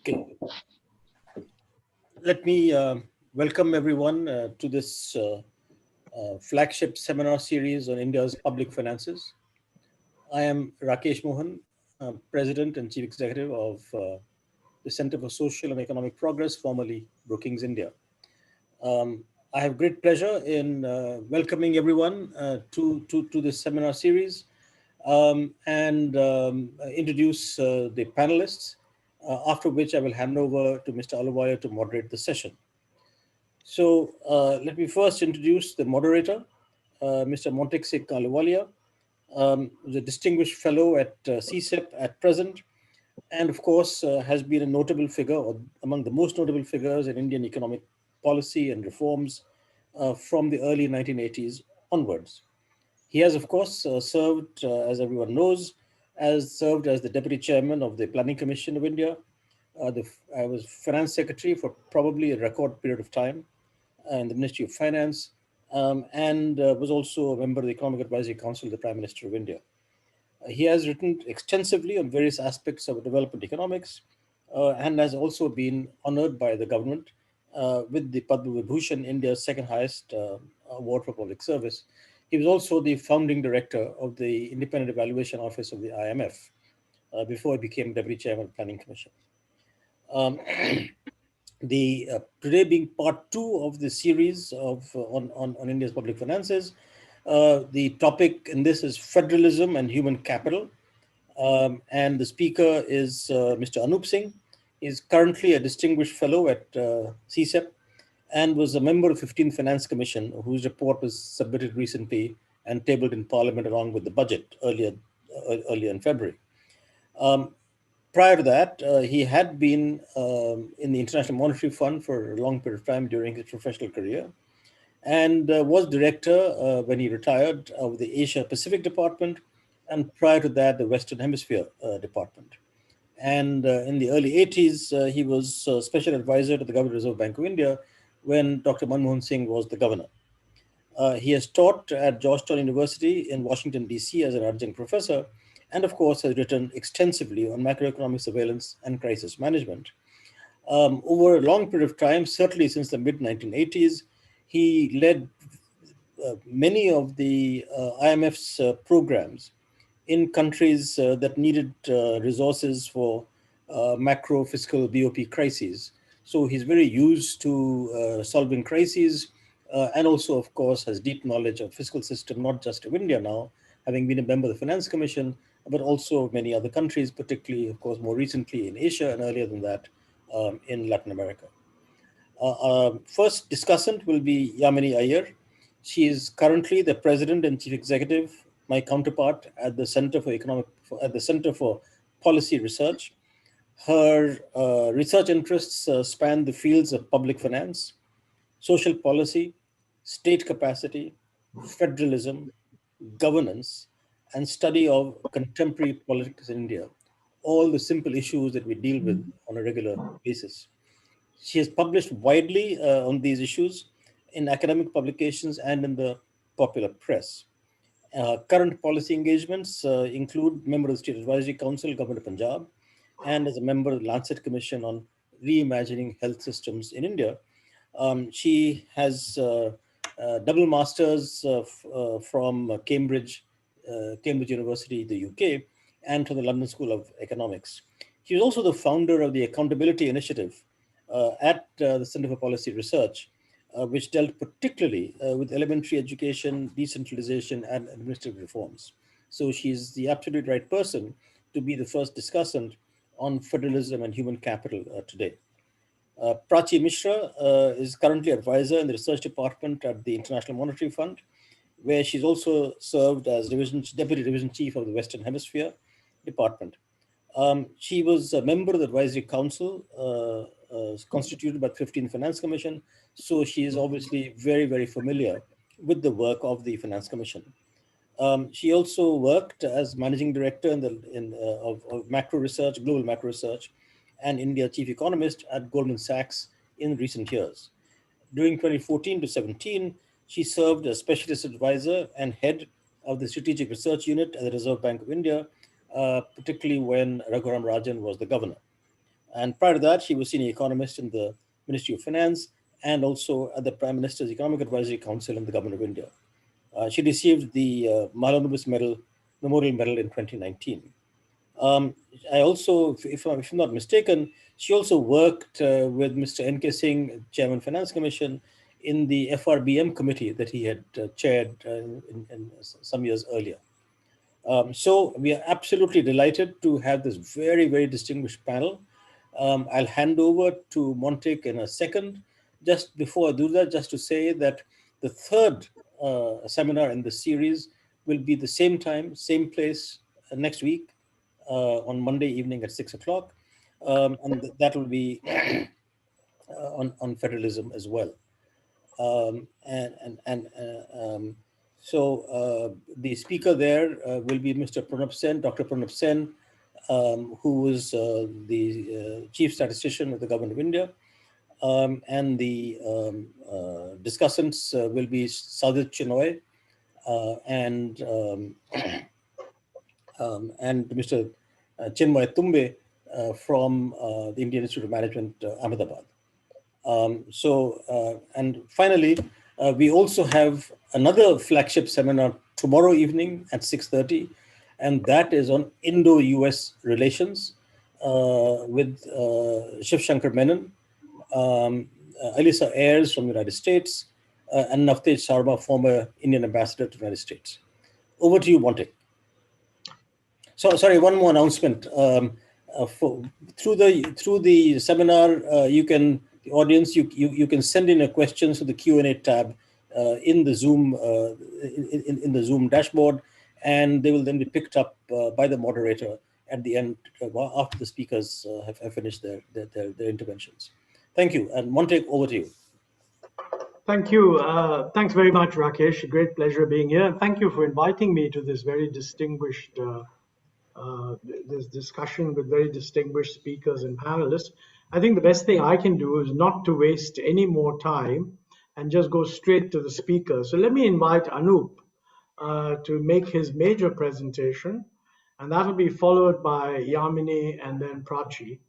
Okay, let me welcome everyone to this flagship seminar series on India's public finances. I am Rakesh Mohan, President and Chief Executive of the Center for Social and Economic Progress, formerly Brookings India. I have great pleasure in welcoming everyone to this seminar series and introduce the panelists, after which I will hand over to Mr. Ahluwalia to moderate the session. So let me first introduce the moderator, Mr. Montek S Ahluwalia, who's a distinguished fellow at CSEP at present, and of course has been a notable figure, or among the most notable figures in Indian economic policy and reforms from the early 1980s onwards. He has, of course, served, as everyone knows, served as the Deputy Chairman of the Planning Commission of India. I was Finance Secretary for probably a record period of time in the Ministry of Finance, and was also a member of the Economic Advisory Council of the Prime Minister of India. He has written extensively on various aspects of development economics and has also been honored by the government with the Padma Vibhushan, India's second highest award for public service. He was also the founding director of the Independent Evaluation Office of the IMF before he became Deputy Chairman of the Planning Commission. Today being part 2 of the series on India's public finances, the topic in this is Federalism and Human Capital, and the speaker is Mr. Anoop Singh. He's currently a distinguished fellow at CSEP and was a member of the 15th Finance Commission, whose report was submitted recently and tabled in Parliament along with the budget earlier in February. Prior to that, he had been in the International Monetary Fund for a long period of time during his professional career, and was director when he retired of the Asia Pacific Department, and prior to that, the Western Hemisphere Department. And in the early 80s, he was special advisor to the Governor Reserve Bank of India when Dr. Manmohan Singh was the governor. He has taught at Georgetown University in Washington, D.C. as an adjunct professor, and of course has written extensively on macroeconomic surveillance and crisis management. Over a long period of time, certainly since the mid-1980s, he led many of the IMF's programs in countries that needed resources for macro fiscal BOP crises. So he's very used to solving crises and also, of course, has deep knowledge of fiscal system, not just of India now, having been a member of the Finance Commission, but also many other countries, particularly, of course, more recently in Asia and earlier than that in Latin America. First discussant will be Yamini Aiyar. She is currently the President and Chief Executive, my counterpart at the Center for Policy Research. Her research interests span the fields of public finance, social policy, state capacity, federalism, governance, and study of contemporary politics in India, all the simple issues that we deal with on a regular basis. She has published widely on these issues in academic publications and in the popular press. Current policy engagements include member of the State Advisory Council, Government of Punjab, and as a member of the Lancet Commission on Reimagining Health Systems in India. She has double masters from Cambridge University, the UK, and from the London School of Economics. She was also the founder of the Accountability Initiative at the Center for Policy Research, which dealt particularly with elementary education, decentralization, and administrative reforms. So she's the absolute right person to be the first discussant on federalism and human capital today. Prachi Mishra is currently advisor in the research department at the International Monetary Fund, where she's also served as Deputy Division Chief of the Western Hemisphere Department. She was a member of the Advisory Council constituted by the 15th Finance Commission, so she is obviously very, very familiar with the work of the Finance Commission. She also worked as Managing Director of Macro Research, Global Macro Research, and India Chief Economist at Goldman Sachs in recent years. During 2014 to 17, she served as Specialist Advisor and Head of the Strategic Research Unit at the Reserve Bank of India, particularly when Raghuram Rajan was the governor. And prior to that, she was senior economist in the Ministry of Finance and also at the Prime Minister's Economic Advisory Council in the Government of India. She received the Mahalanobis Memorial Medal in 2019. I also, if I'm not mistaken, she also worked with Mr. N.K. Singh, Chairman Finance Commission, in the FRBM committee that he had chaired in some years earlier. So we are absolutely delighted to have this very, very distinguished panel. I'll hand over to Montek in a second. Just before I do that, just to say that the third seminar in the series will be the same time, same place next week on Monday evening at 6 o'clock. And that will be on federalism as well. So the speaker there will be Mr. Pranab Sen, Dr. Pranab Sen, who is the chief statistician of the Government of India. And the discussants will be Sadit Chinoy and Mr. Chinmay Tumbe from the Indian Institute of Management, Ahmedabad. And finally, we also have another flagship seminar tomorrow evening at 6:30, and that is on Indo-US relations with Shiv Shankar Menon, Alyssa Ayers from the United States, and Navtej Sarma, former Indian ambassador to the United States. Over to you, Montek. So, sorry, one more announcement. Through the seminar, the audience, you can send in your questions to the Q&A tab in the Zoom in the Zoom dashboard, and they will then be picked up by the moderator at the end after the speakers have finished their interventions. Thank you, and Montek, over to you. Thank you. Thanks very much, Rakesh. A great pleasure being here. And thank you for inviting me to this very distinguished this discussion with very distinguished speakers and panelists. I think the best thing I can do is not to waste any more time and just go straight to the speaker. So let me invite Anoop to make his major presentation, and that will be followed by Yamini and then Prachi,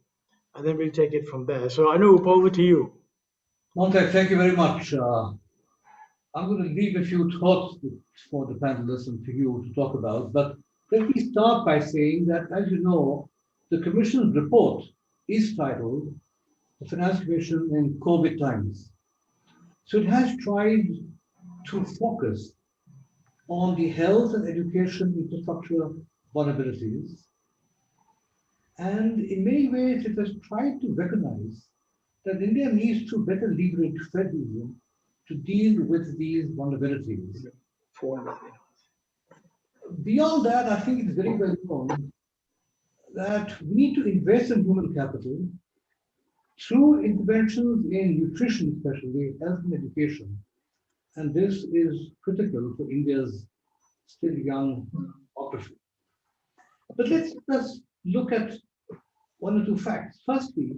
and then we'll take it from there. So Anoop, over to you. Montek, thank you very much. I'm going to leave a few thoughts for the panelists and for you to talk about, but let me start by saying that, as you know, the Commission's report is titled The Finance Commission in COVID Times. So it has tried to focus on the health and education infrastructure vulnerabilities. And in many ways, it has tried to recognize that India needs to better leverage federalism to deal with these vulnerabilities. Beyond that, I think it's very well known that we need to invest in human capital through interventions in nutrition, especially health and education. And this is critical for India's still young demography. But let's just look at one or two facts. Firstly,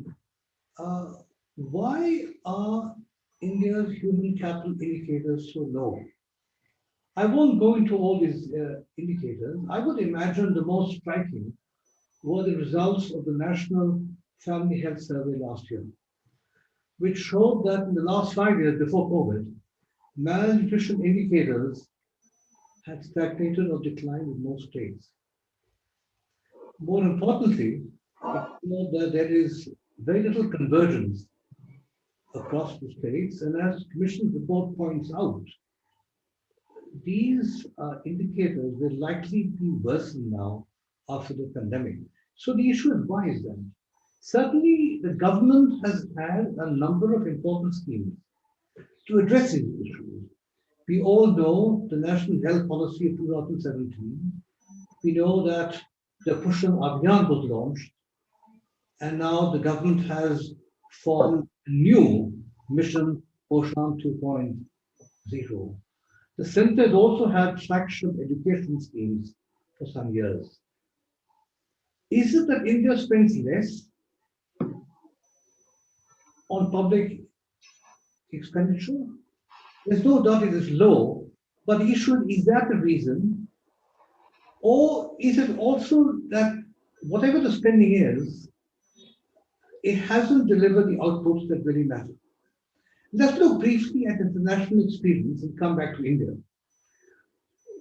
why are India's human capital indicators so low? I won't go into all these indicators. I would imagine the most striking were the results of the National Family Health Survey last year, which showed that in the last 5 years before COVID, malnutrition indicators had stagnated or declined in most states. More importantly, it showed that there is very little convergence across the states, and as the Commission's report points out, these indicators will likely be worsened now after the pandemic. So the issue is, why is that? Certainly, the government has had a number of important schemes to address these issues. We all know the National Health Policy of 2017. We know that the Pushan Abhiyan was launched, and now the government has formed a new mission, Poshan 2.0. The center has also had flagship education schemes for some years. Is it that India spends less on public expenditure? There's no doubt it is low, but the issue is that the reason? Or is it also that whatever the spending is, it hasn't delivered the outputs that really matter. Let's look briefly at international experience and come back to India.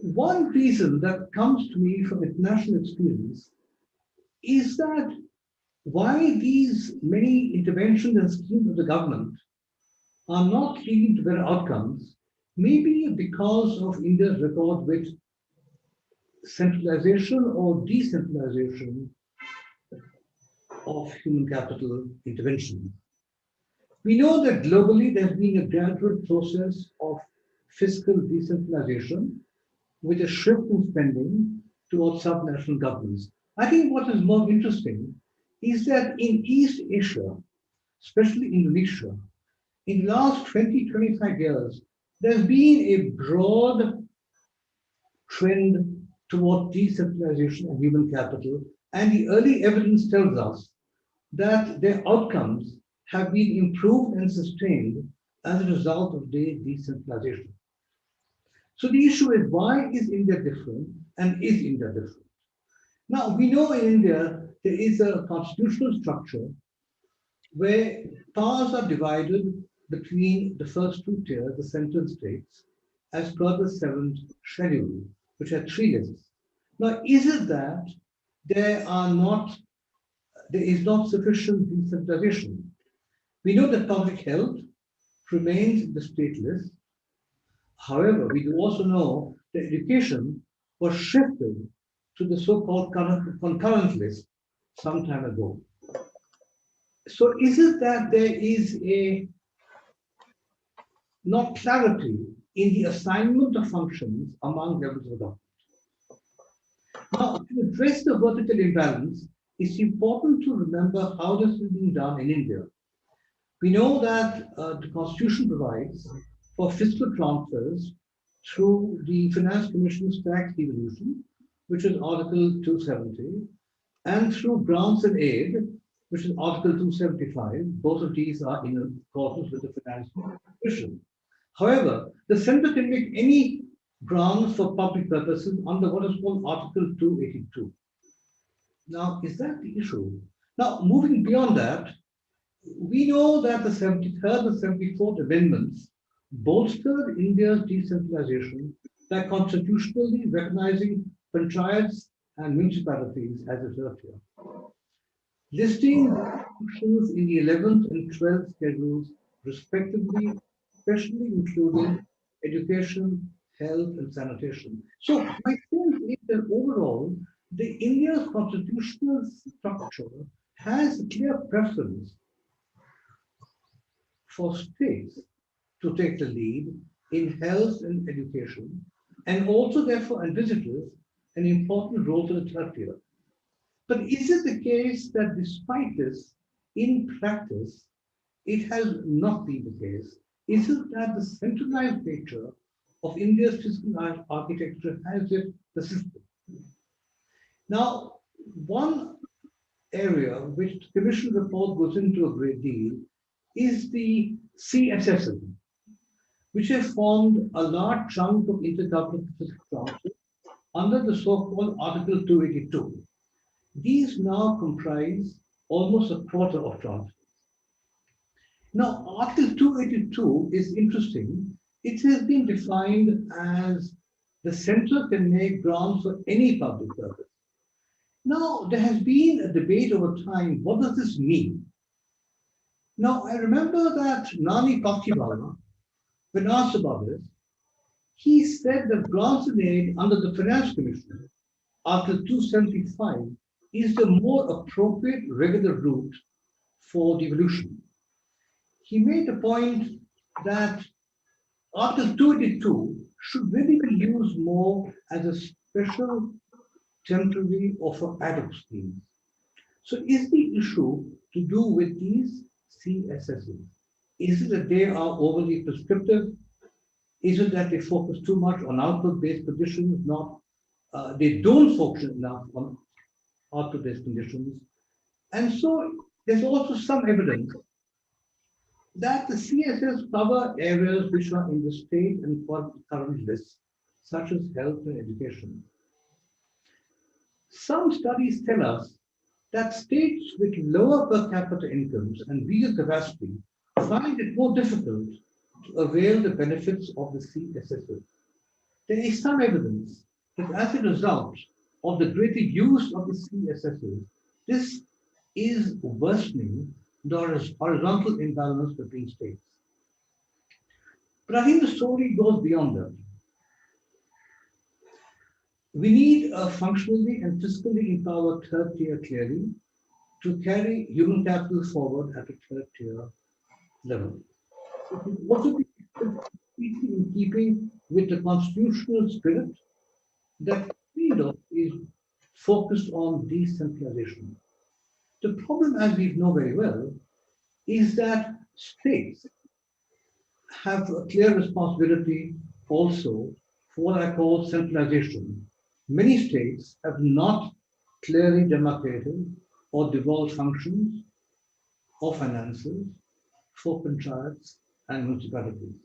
One reason that comes to me from international experience is that why these many interventions and schemes of the government are not leading to better outcomes, maybe because of India's record with centralization or decentralization of human capital intervention. We know that globally there's been a gradual process of fiscal decentralization with a shift in spending towards subnational governments. I think what is more interesting is that in East Asia, especially Indonesia, in the last 20, 25 years, there's been a broad trend toward decentralization of human capital, and the early evidence tells us that their outcomes have been improved and sustained as a result of the decentralization. So the issue is, why is India different, and is India different? Now, we know in India there is a constitutional structure where powers are divided between the first two tiers, the central states, as per the seventh schedule, which had three lists. Now, is it that there is not sufficient decentralization? We know that public health remains the state list. However, we do also know that education was shifted to the so-called concurrent list some time ago. So is it that there is a not clarity in the assignment of functions among levels of government? Now, to address the vertical imbalance, it's important to remember how this is being done in India. We know that the Constitution provides for fiscal transfers through the Finance Commission's tax devolution, which is Article 270, and through grants and aid, which is Article 275. Both of these are in accordance with the Finance Commission. However, the centre can make any grants for public purposes under what is called Article 282. Now, is that the issue? Now, moving beyond that, we know that the 73rd and 74th amendments bolstered India's decentralization by constitutionally recognizing panchayats and municipalities as a third tier, listing functions in the 11th and 12th schedules respectively, especially including education, health, and sanitation. So my sense is that overall, the India's constitutional structure has a clear preference for states to take the lead in health and education, and also therefore envisages an important role to the third tier. But is it the case that despite this, in practice, it has not been the case? Is it that the centralized nature of India's fiscal architecture has it persisted? Now, one area which the Commission report goes into a great deal is the CSEP, which has formed a large chunk of intergovernmental fiscal transfers under the so-called Article 282. These now comprise almost a quarter of transfers. Now, Article 282 is interesting. It has been defined as the centre can make grants for any public purpose. Now, there has been a debate over time. What does this mean? Now, I remember that Nani Pakhiwala, when asked about this, he said that grants and aid under the Finance Commission, Article 275, is the more appropriate regular route for devolution. He made the point that Article 282 should really be used more as a special, temporary, or for ad hoc schemes. So is the issue to do with these CSSs? Is it that they are overly prescriptive? Is it that they focus too much on output-based conditions? They don't focus enough on output-based conditions. And so there's also some evidence that the CSS cover areas which are in the state and current lists, such as health and education. Some studies tell us that states with lower per capita incomes and weaker capacity find it more difficult to avail the benefits of the CSSF. There is some evidence that as a result of the greater use of the CSSF, this is worsening the horizontal imbalance between states. But I think the story goes beyond that. We need a functionally and fiscally empowered third tier clearly to carry human capital forward at a third tier level. It will also be completely in keeping with the constitutional spirit that kind of is focused on decentralization. The problem, as we know very well, is that states have a clear responsibility also for what I call centralization. Many states have not clearly demarcated or devolved functions or finances for panchayats and municipalities.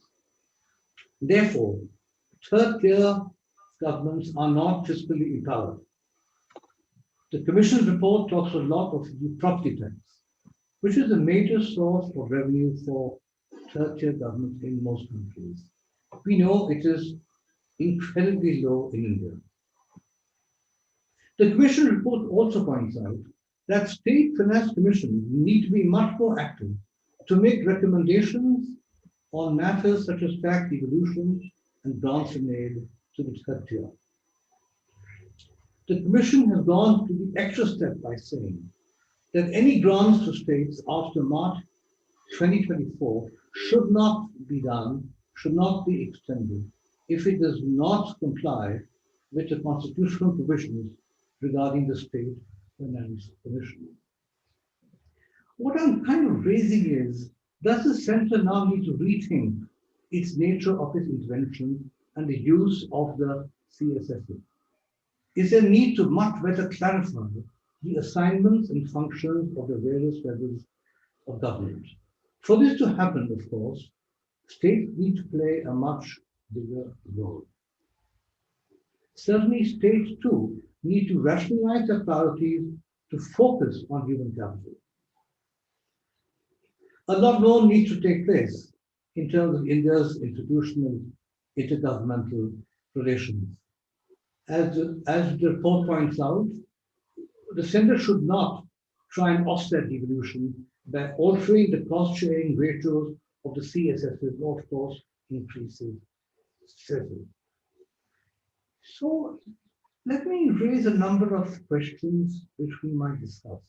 Therefore, third tier governments are not fiscally empowered. The Commission's report talks a lot of the property tax, which is a major source of revenue for third tier governments in most countries. We know it is incredibly low in India. The Commission report also points out that state finance commissions need to be much more active to make recommendations on matters such as tax devolution and grants in aid to the third tier. The Commission has gone to the extra step by saying that any grants to states after March 2024 should not be done, should not be extended if it does not comply with the constitutional provisions regarding the State Finance Commission. What I'm kind of raising is, does the centre now need to rethink its nature of its intervention and the use of the CSSF? Is there a need to much better clarify the assignments and functions of the various levels of government? For this to happen, of course, states need to play a much bigger role. Certainly, states too need to rationalize their priorities to focus on human capital. A lot more needs to take place in terms of India's institutional intergovernmental relations. As the report points out, the centre should not try and offset devolution by altering the cost-sharing ratios of the CSSF, or of course increases CSSF. So let me raise a number of questions which we might discuss.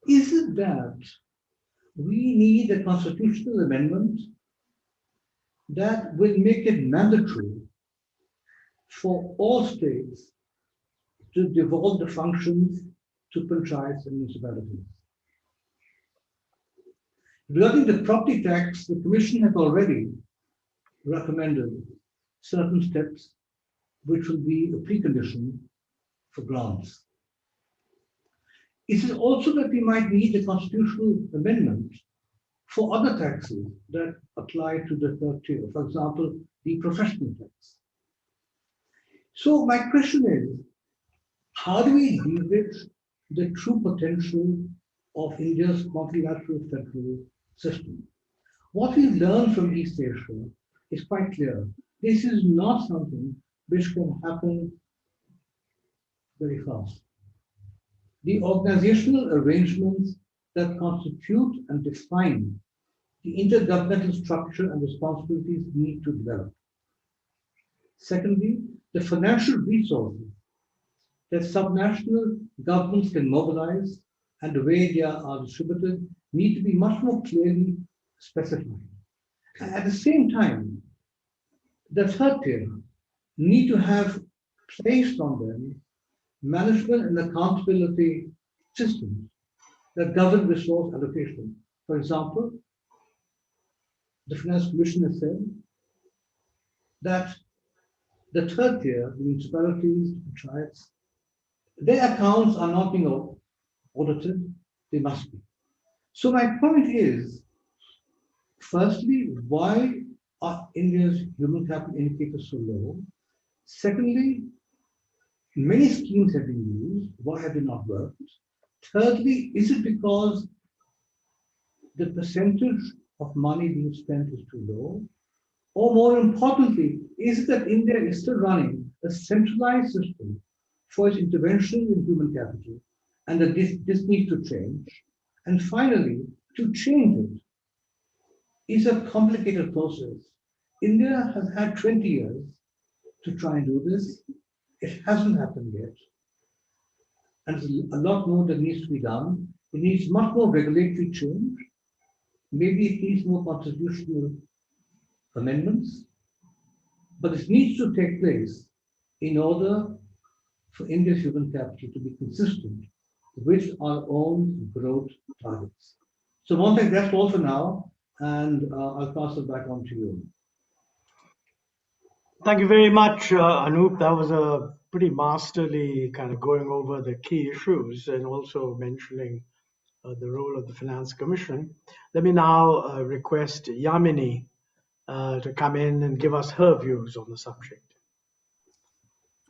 Is it that we need a constitutional amendment that will make it mandatory for all states to devolve the functions to panchayats and municipalities? Regarding the property tax, the Commission has already recommended certain steps which will be a precondition for grants. Is it also that we might need a constitutional amendment for other taxes that apply to the third tier, for example, the professional tax? So my question is, how do we leverage the true potential of India's multilateral federal system? What we learned from East Asia is quite clear. This is not something which can happen very fast. The organizational arrangements that constitute and define the intergovernmental structure and responsibilities need to develop. Secondly, the financial resources that subnational governments can mobilize and the way they are distributed need to be much more clearly specified. At the same time, the third tier need to have placed on them management and accountability systems that govern resource allocation. For example, the Finance Commission has said that the third tier, the municipalities, panchayats, their accounts are not being audited, they must be. So my point is, firstly, why are India's human capital indicators so low? Secondly, many schemes have been used, why have they not worked? Thirdly, is it because the percentage of money being spent is too low? Or more importantly, is it that India is still running a centralized system for its intervention in human capital and that this needs to change? And finally, to change it is a complicated process. India has had 20 years to try and do this. It hasn't happened yet. And there's a lot more that needs to be done. It needs much more regulatory change. Maybe it needs more constitutional amendments. But this needs to take place in order for India's human capital to be consistent with our own growth targets. So Montek, that's all for now, and I'll pass it back on to you. Thank you very much, Anoop. That was a pretty masterly kind of going over the key issues and also mentioning the role of the Finance Commission. Let me now request Yamini to come in and give us her views on the subject.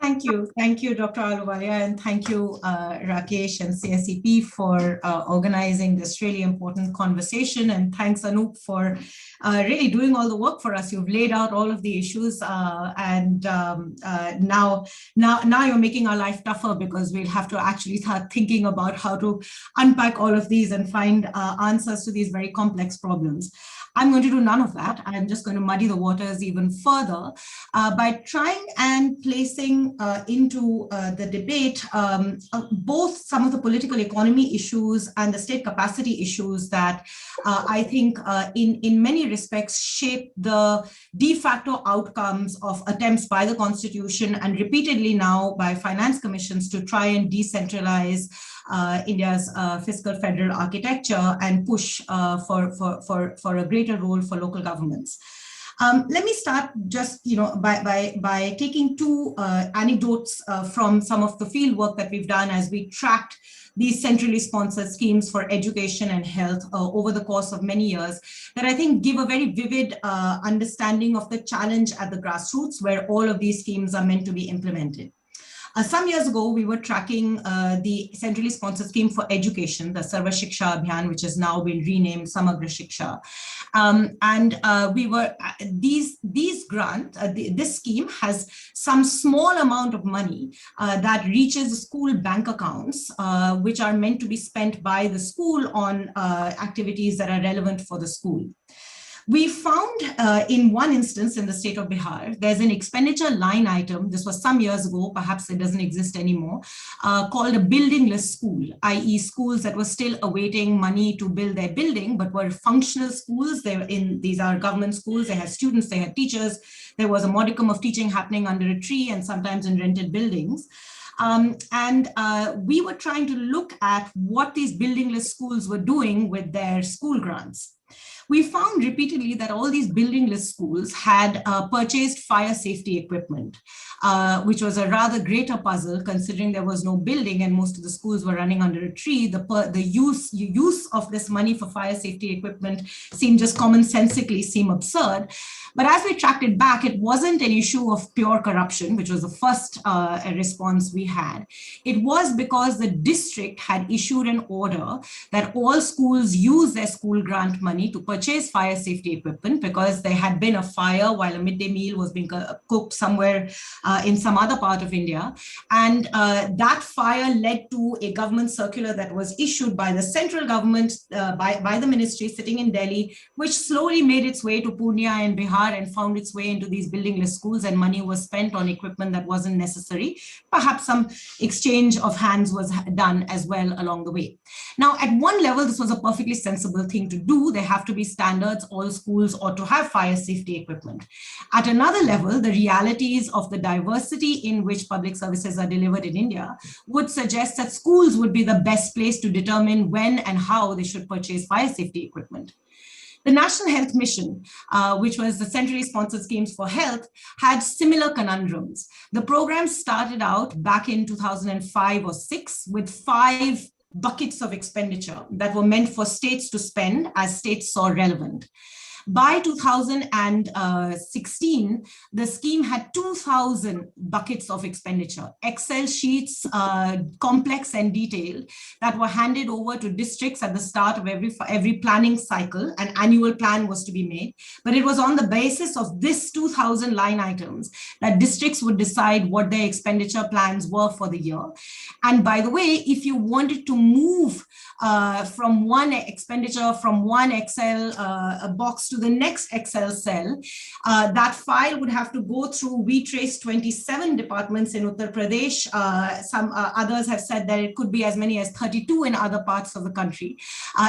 Thank you, Dr. Ahluwalia, and thank you, Rakesh and CSEP for organizing this really important conversation. And thanks, Anoop, for really doing all the work for us. You've laid out all of the issues, and now you're making our life tougher because we'll have to actually start thinking about how to unpack all of these and find answers to these very complex problems. I'm going to do none of that. I'm just going to muddy the waters even further by trying and placing into the debate both some of the political economy issues and the state capacity issues that I think in many respects shape the de facto outcomes of attempts by the Constitution and repeatedly now by finance commissions to try and decentralize India's fiscal federal architecture and push for a greater role for local governments. Let me start just by taking two anecdotes from some of the field work that we've done as we tracked these centrally sponsored schemes for education and health over the course of many years that I think give a very vivid understanding of the challenge at the grassroots where all of these schemes are meant to be implemented. Some years ago, we were tracking the centrally sponsored scheme for education, the Sarva Shiksha Abhiyan, which has now been renamed Samagra Shiksha. We were these grants. This scheme has some small amount of money that reaches school bank accounts, which are meant to be spent by the school on activities that are relevant for the school. We found in one instance in the state of Bihar, there's an expenditure line item, this was some years ago, perhaps it doesn't exist anymore, called a buildingless school, i.e. schools that were still awaiting money to build their building, but were functional schools. These are government schools, they had students, they had teachers, there was a modicum of teaching happening under a tree and sometimes in rented buildings. We were trying to look at what these buildingless schools were doing with their school grants. We found repeatedly that all these buildingless schools had purchased fire safety equipment, which was a rather greater puzzle considering there was no building and most of the schools were running under a tree. The use of this money for fire safety equipment seemed just commonsensically seem absurd. But as we tracked it back, it wasn't an issue of pure corruption, which was the first response we had. It was because the district had issued an order that all schools use their school grant money to purchase fire safety equipment because there had been a fire while a midday meal was being cooked somewhere in some other part of India. And that fire led to a government circular that was issued by the central government, by the ministry sitting in Delhi, which slowly made its way to Pune and Bihar and found its way into these buildingless schools, and money was spent on equipment that wasn't necessary. Perhaps some exchange of hands was done as well along the way. Now, at one level, this was a perfectly sensible thing to do. There have to be standards. All schools ought to have fire safety equipment. At another level, the realities of the diversity in which public services are delivered in India would suggest that schools would be the best place to determine when and how they should purchase fire safety equipment. The National Health Mission, which was the centrally sponsored schemes for health, had similar conundrums. The program started out back in 2005 or 6 with 5 buckets of expenditure that were meant for states to spend as states saw relevant. By 2016, the scheme had 2,000 buckets of expenditure, Excel sheets, complex and detailed, that were handed over to districts at the start of every planning cycle. An annual plan was to be made, but it was on the basis of this 2,000 line items that districts would decide what their expenditure plans were for the year. And by the way, if you wanted to move from one expenditure from one Excel box to the next Excel cell, that file would have to go through, we traced 27 departments in Uttar Pradesh. Some others have said that it could be as many as 32 in other parts of the country,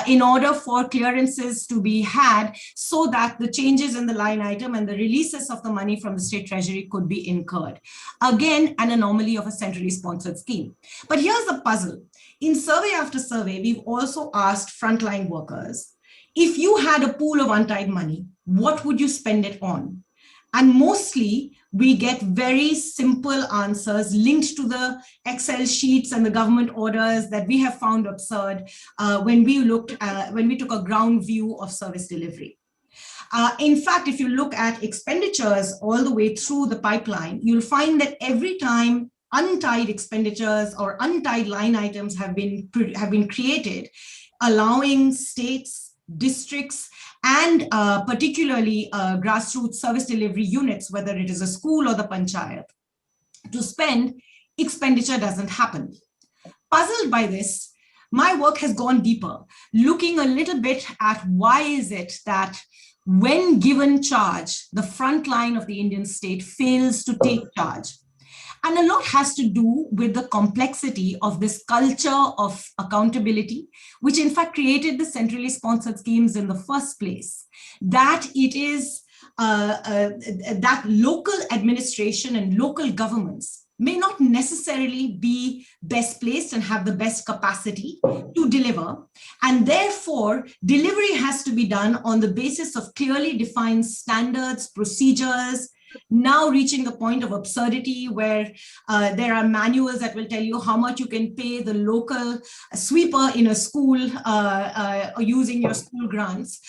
in order for clearances to be had so that the changes in the line item and the releases of the money from the state treasury could be incurred. Again, an anomaly of a centrally sponsored scheme. But here's the puzzle. In survey after survey, we've also asked frontline workers, if you had a pool of untied money, what would you spend it on? And mostly we get very simple answers linked to the Excel sheets and the government orders that we have found absurd when we took a ground view of service delivery. In fact, if you look at expenditures all the way through the pipeline, you'll find that every time untied expenditures or untied line items have been created, allowing states, districts, and particularly grassroots service delivery units, whether it is a school or the panchayat, to spend, expenditure doesn't happen. Puzzled by this, my work has gone deeper, looking a little bit at why is it that when given charge, the front line of the Indian state fails to take charge. And a lot has to do with the complexity of this culture of accountability, which in fact created the centrally sponsored schemes in the first place. That it is that local administration and local governments may not necessarily be best placed and have the best capacity to deliver. And therefore, delivery has to be done on the basis of clearly defined standards, procedures, now reaching the point of absurdity where there are manuals that will tell you how much you can pay the local sweeper in a school using your school grants.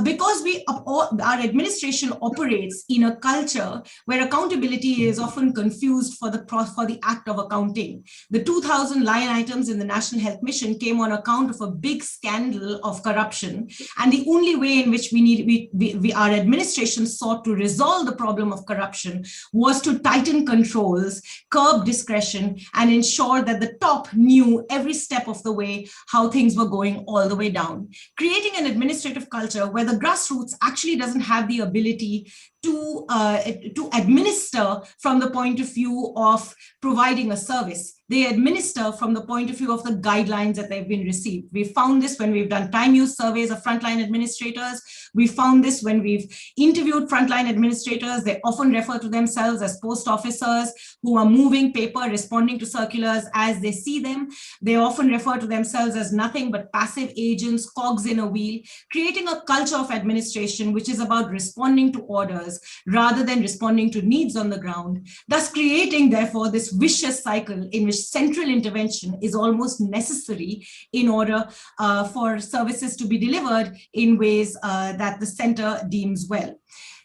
Because our administration operates in a culture where accountability is often confused for the act of accounting. The 2,000 line items in the National Health Mission came on account of a big scandal of corruption. And the only way in which our administration sought to resolve the problem of corruption was to tighten controls, curb discretion, and ensure that the top knew every step of the way how things were going all the way down, creating an administrative culture where the grassroots actually doesn't have the ability to administer from the point of view of providing a service. They administer from the point of view of the guidelines that they've been received. We found this when we've done time use surveys of frontline administrators. We found this when we've interviewed frontline administrators. They often refer to themselves as post officers who are moving paper, responding to circulars as they see them. They often refer to themselves as nothing but passive agents, cogs in a wheel, creating a culture of administration which is about responding to orders rather than responding to needs on the ground, thus creating, therefore, this vicious cycle in which central intervention is almost necessary in order for services to be delivered in ways that the center deems well.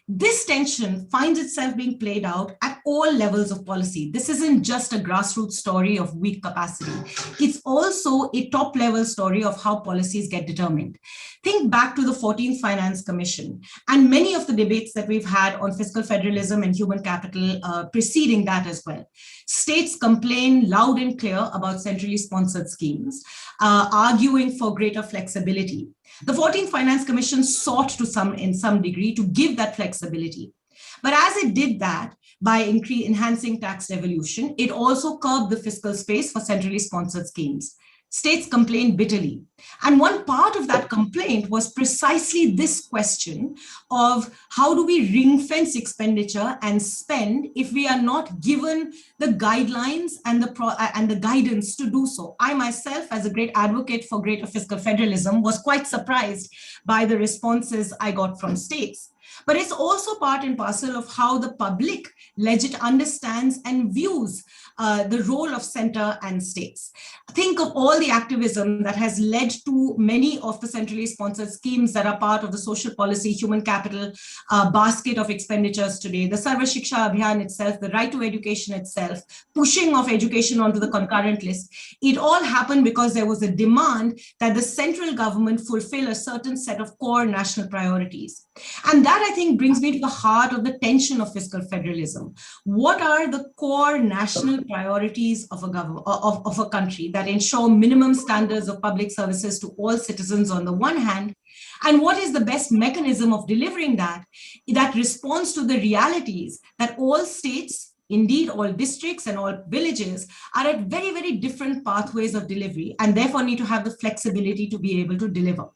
This tension finds itself being played out at all levels of policy. This isn't just a grassroots story of weak capacity. It's also a top-level story of how policies get determined. Think back to the 14th Finance Commission and many of the debates that we've had on fiscal federalism and human capital preceding that as well. States complain loud and clear about centrally sponsored schemes, arguing for greater flexibility. The 14th Finance Commission sought in some degree to give that flexibility. But as it did that, by enhancing tax devolution, it also curbed the fiscal space for centrally sponsored schemes. States complained bitterly. And one part of that complaint was precisely this question of how do we ring fence expenditure and spend if we are not given the guidelines and the guidance to do so. I myself, as a great advocate for greater fiscal federalism, was quite surprised by the responses I got from states. but it's also part and parcel of how the public legit understands and views the role of center and states. Think of all the activism that has led to many of the centrally sponsored schemes that are part of the social policy, human capital basket of expenditures today. The Sarva Shiksha Abhiyan itself, the right to education itself, pushing of education onto the concurrent list, it all happened because there was a demand that the central government fulfill a certain set of core national priorities. And that, I think, brings me to the heart of the tension of fiscal federalism. What are the core national priorities of a country that ensure minimum standards of public services to all citizens on the one hand, and what is the best mechanism of delivering that responds to the realities that all states, indeed all districts and all villages, are at very, very different pathways of delivery and therefore need to have the flexibility to be able to deliver.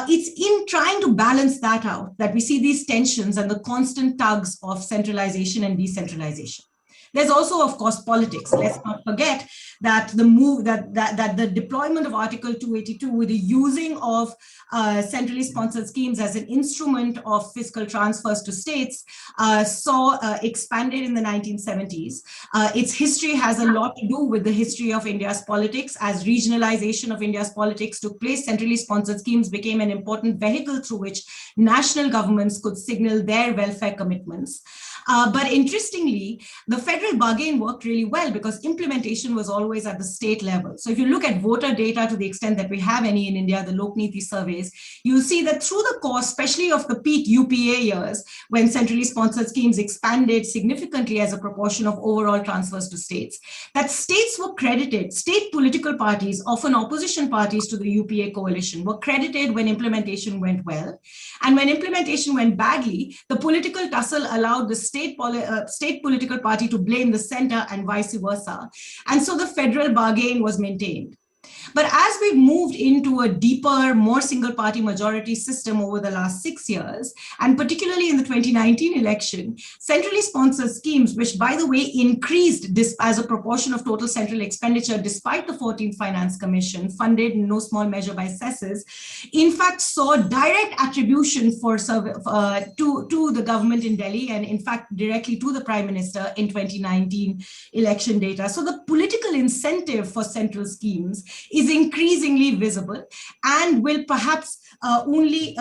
It's in trying to balance that out that we see these tensions and the constant tugs of centralization and decentralization. There's also, of course, politics. Let's not forget that the deployment of Article 282 with the using of centrally sponsored schemes as an instrument of fiscal transfers to states expanded in the 1970s. Its history has a lot to do with the history of India's politics. As regionalization of India's politics took place, centrally sponsored schemes became an important vehicle through which national governments could signal their welfare commitments. But interestingly, the federal bargain worked really well because implementation was always at the state level. So if you look at voter data to the extent that we have any in India, the Lokniti surveys, you'll see that through the course, especially of the peak UPA years, when centrally sponsored schemes expanded significantly as a proportion of overall transfers to states, that states were credited, state political parties, often opposition parties to the UPA coalition, were credited when implementation went well. And when implementation went badly, the political tussle allowed the state political party to blame the center and vice versa. And so the federal bargain was maintained. But as we've moved into a deeper, more single-party majority system over the last 6 years, and particularly in the 2019 election, centrally sponsored schemes, which, by the way, increased this as a proportion of total central expenditure, despite the 14th Finance Commission, funded in no small measure by CESs, in fact, saw direct attribution to the government in Delhi, and in fact, directly to the Prime Minister in 2019 election data. So the political incentive for central schemes is increasingly visible and will perhaps only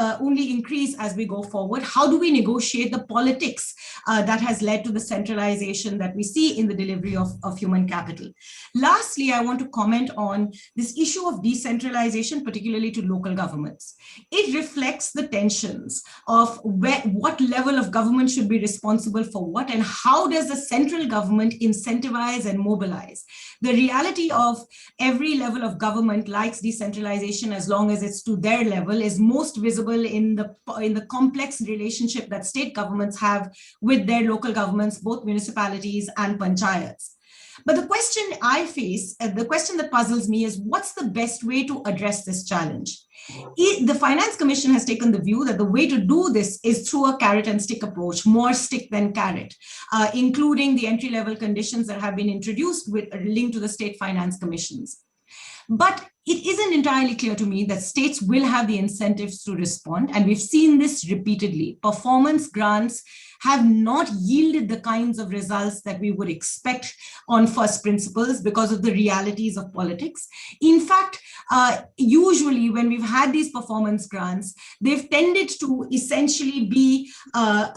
increase as we go forward. How do we negotiate the politics that has led to the centralization that we see in the delivery of human capital? Lastly, I want to comment on this issue of decentralization, particularly to local governments. It reflects the tensions of what level of government should be responsible for what, and how does the central government incentivize and mobilize. The reality of every level of government likes decentralization as long as it's to their level is most visible in the complex relationship that state governments have with their local governments, both municipalities and panchayats. But the question I face, the question that puzzles me is, what's the best way to address this challenge? The Finance Commission has taken the view that the way to do this is through a carrot and stick approach, more stick than carrot, including the entry-level conditions that have been introduced with linked to the state finance commissions. But it isn't entirely clear to me that states will have the incentives to respond, and we've seen this repeatedly. Performance grants have not yielded the kinds of results that we would expect on first principles because of the realities of politics. In fact, usually when we've had these performance grants, they've tended to essentially be a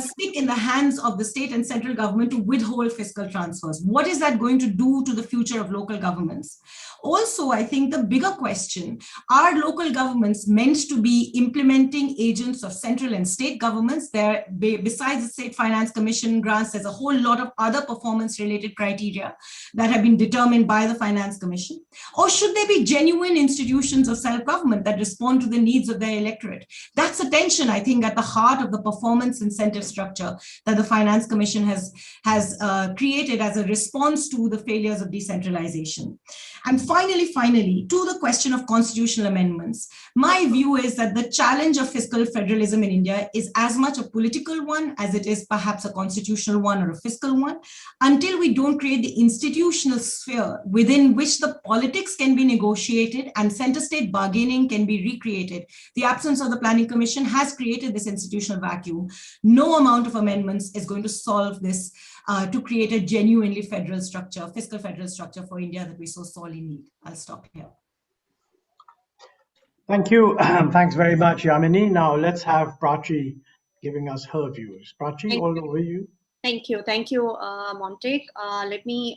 stick in the hands of the state and central government to withhold fiscal transfers. What is that going to do to the future of local governments? Also, I think the bigger question, are local governments meant to be implementing agents of central and state governments? There, besides the State Finance Commission grants, there's a whole lot of other performance-related criteria that have been determined by the Finance Commission. Or should they be genuine institutions of self-government that respond to the needs of their electorate? That's a tension, I think, at the heart of the performance incentive structure that the Finance Commission has created as a response to the failures of decentralization. conversation. And finally, to the question of constitutional amendments, my view is that the challenge of fiscal federalism in India is as much a political one as it is perhaps a constitutional one or a fiscal one. Until we don't create the institutional sphere within which the politics can be negotiated and center state bargaining can be recreated, the absence of the Planning Commission has created this institutional vacuum. No amount of amendments is going to solve this to create a genuinely federal structure, fiscal federal structure for India that we so sorely need. I'll stop here. Thank you. Thanks very much, Yamini. Now let's have Prachi giving us her views. Prachi, all over you. Thank you, Montek. Let me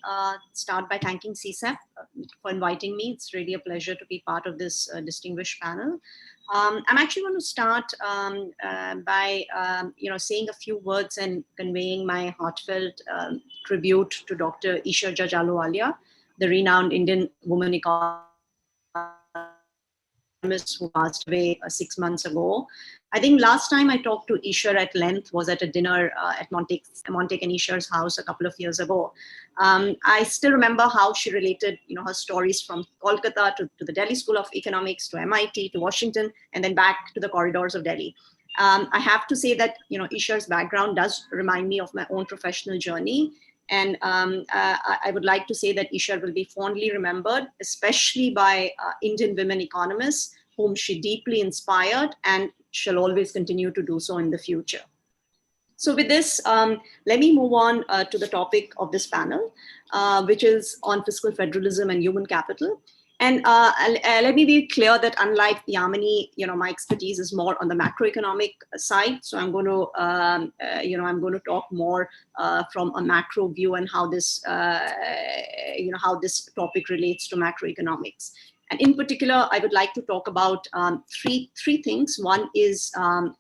start by thanking CSEP for inviting me. It's really a pleasure to be part of this distinguished panel. I'm actually going to start by saying a few words and conveying my heartfelt tribute to Dr. Isha Judge Ahluwalia, the renowned Indian woman economist who passed away 6 months ago. I think last time I talked to Isha at length was at a dinner at Montek and Isha's house a couple of years ago. I still remember how she related, her stories from Kolkata to the Delhi School of Economics, to MIT, to Washington, and then back to the corridors of Delhi. I have to say that, Isha's background does remind me of my own professional journey. And I would like to say that Isha will be fondly remembered, especially by Indian women economists, whom she deeply inspired and shall always continue to do so in the future. So with this, let me move on to the topic of this panel, which is on fiscal federalism and human capital. And let me be clear that unlike Yamini, my expertise is more on the macroeconomic side. So I'm going to, I'm going to talk more from a macro view and how this, how this topic relates to macroeconomics. And in particular, I would like to talk about three things. One is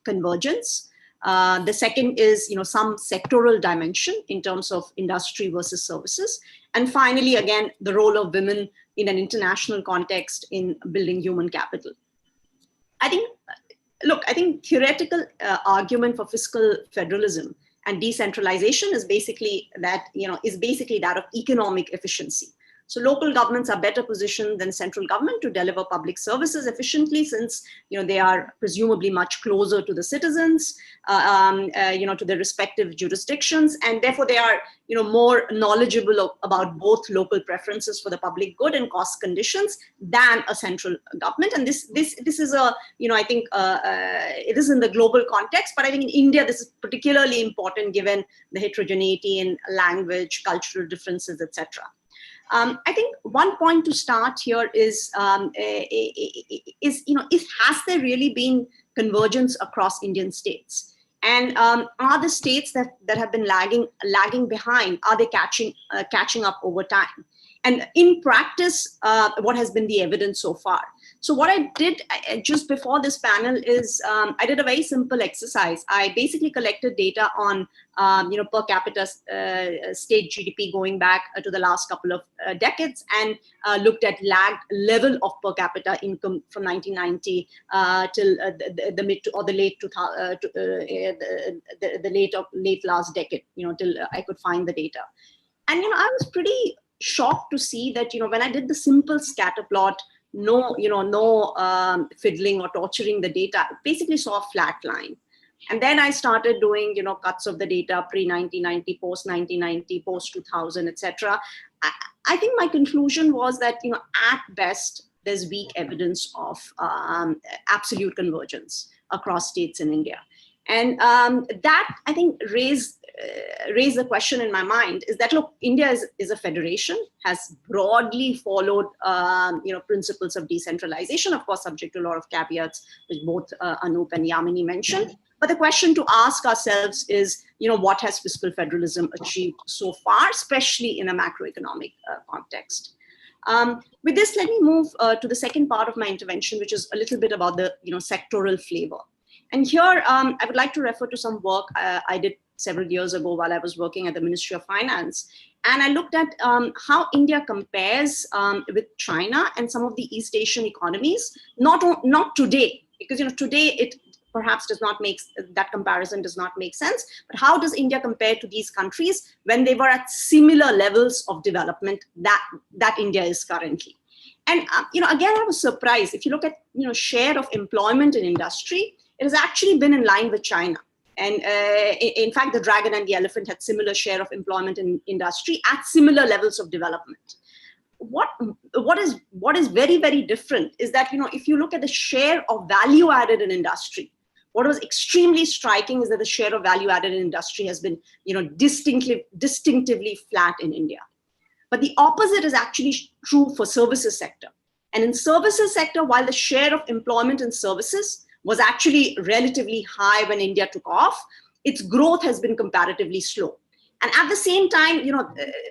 convergence. The second is, some sectoral dimension in terms of industry versus services. And finally, again, the role of women in an international context in building human capital. I think theoretical argument for fiscal federalism and decentralization is basically that, that of economic efficiency. So local governments are better positioned than central government to deliver public services efficiently, since they are presumably much closer to the citizens, to their respective jurisdictions, and therefore they are more knowledgeable about both local preferences for the public good and cost conditions than a central government. And this is a I think it is in the global context, but I think in India this is particularly important given the heterogeneity in language, cultural differences, etc. I think one point to start here is has there really been convergence across Indian states? And are the states that have been lagging behind, are they catching up over time? And in practice, what has been the evidence so far? So what I did just before this panel is I did a very simple exercise. I basically collected data on per capita state GDP going back to the last couple of decades, and looked at lagged level of per capita income from 1990 till the mid to, or the late late last decade, till I could find the data. And I was pretty shocked to see that when I did the simple scatter plot, no fiddling or torturing the data, I basically saw a flat line. And then I started doing cuts of the data pre 1990, post 1990, post 2000, etc. I think my conclusion was that at best there's weak evidence of absolute convergence across states in India. And that, I think, raised the question in my mind is that, look, India is a federation, has broadly followed, principles of decentralization, of course, subject to a lot of caveats, which both Anoop and Yamini mentioned. But the question to ask ourselves is, what has fiscal federalism achieved so far, especially in a macroeconomic context? With this, let me move to the second part of my intervention, which is a little bit about the sectoral flavor. And here, I would like to refer to some work I did several years ago while I was working at the Ministry of Finance. And I looked at how India compares with China and some of the East Asian economies, not today, because today perhaps that comparison does not make sense. But how does India compare to these countries when they were at similar levels of development that India is currently? And again, I was surprised. If you look at share of employment in industry, it has actually been in line with China. And in fact, the dragon and the elephant had similar share of employment in industry at similar levels of development. What is very, very different is that, if you look at the share of value added in industry, what was extremely striking is that the share of value added in industry has been, distinctively flat in India. But the opposite is actually true for services sector. And in services sector, while the share of employment in services was actually relatively high when India took off, its growth has been comparatively slow. And at the same time,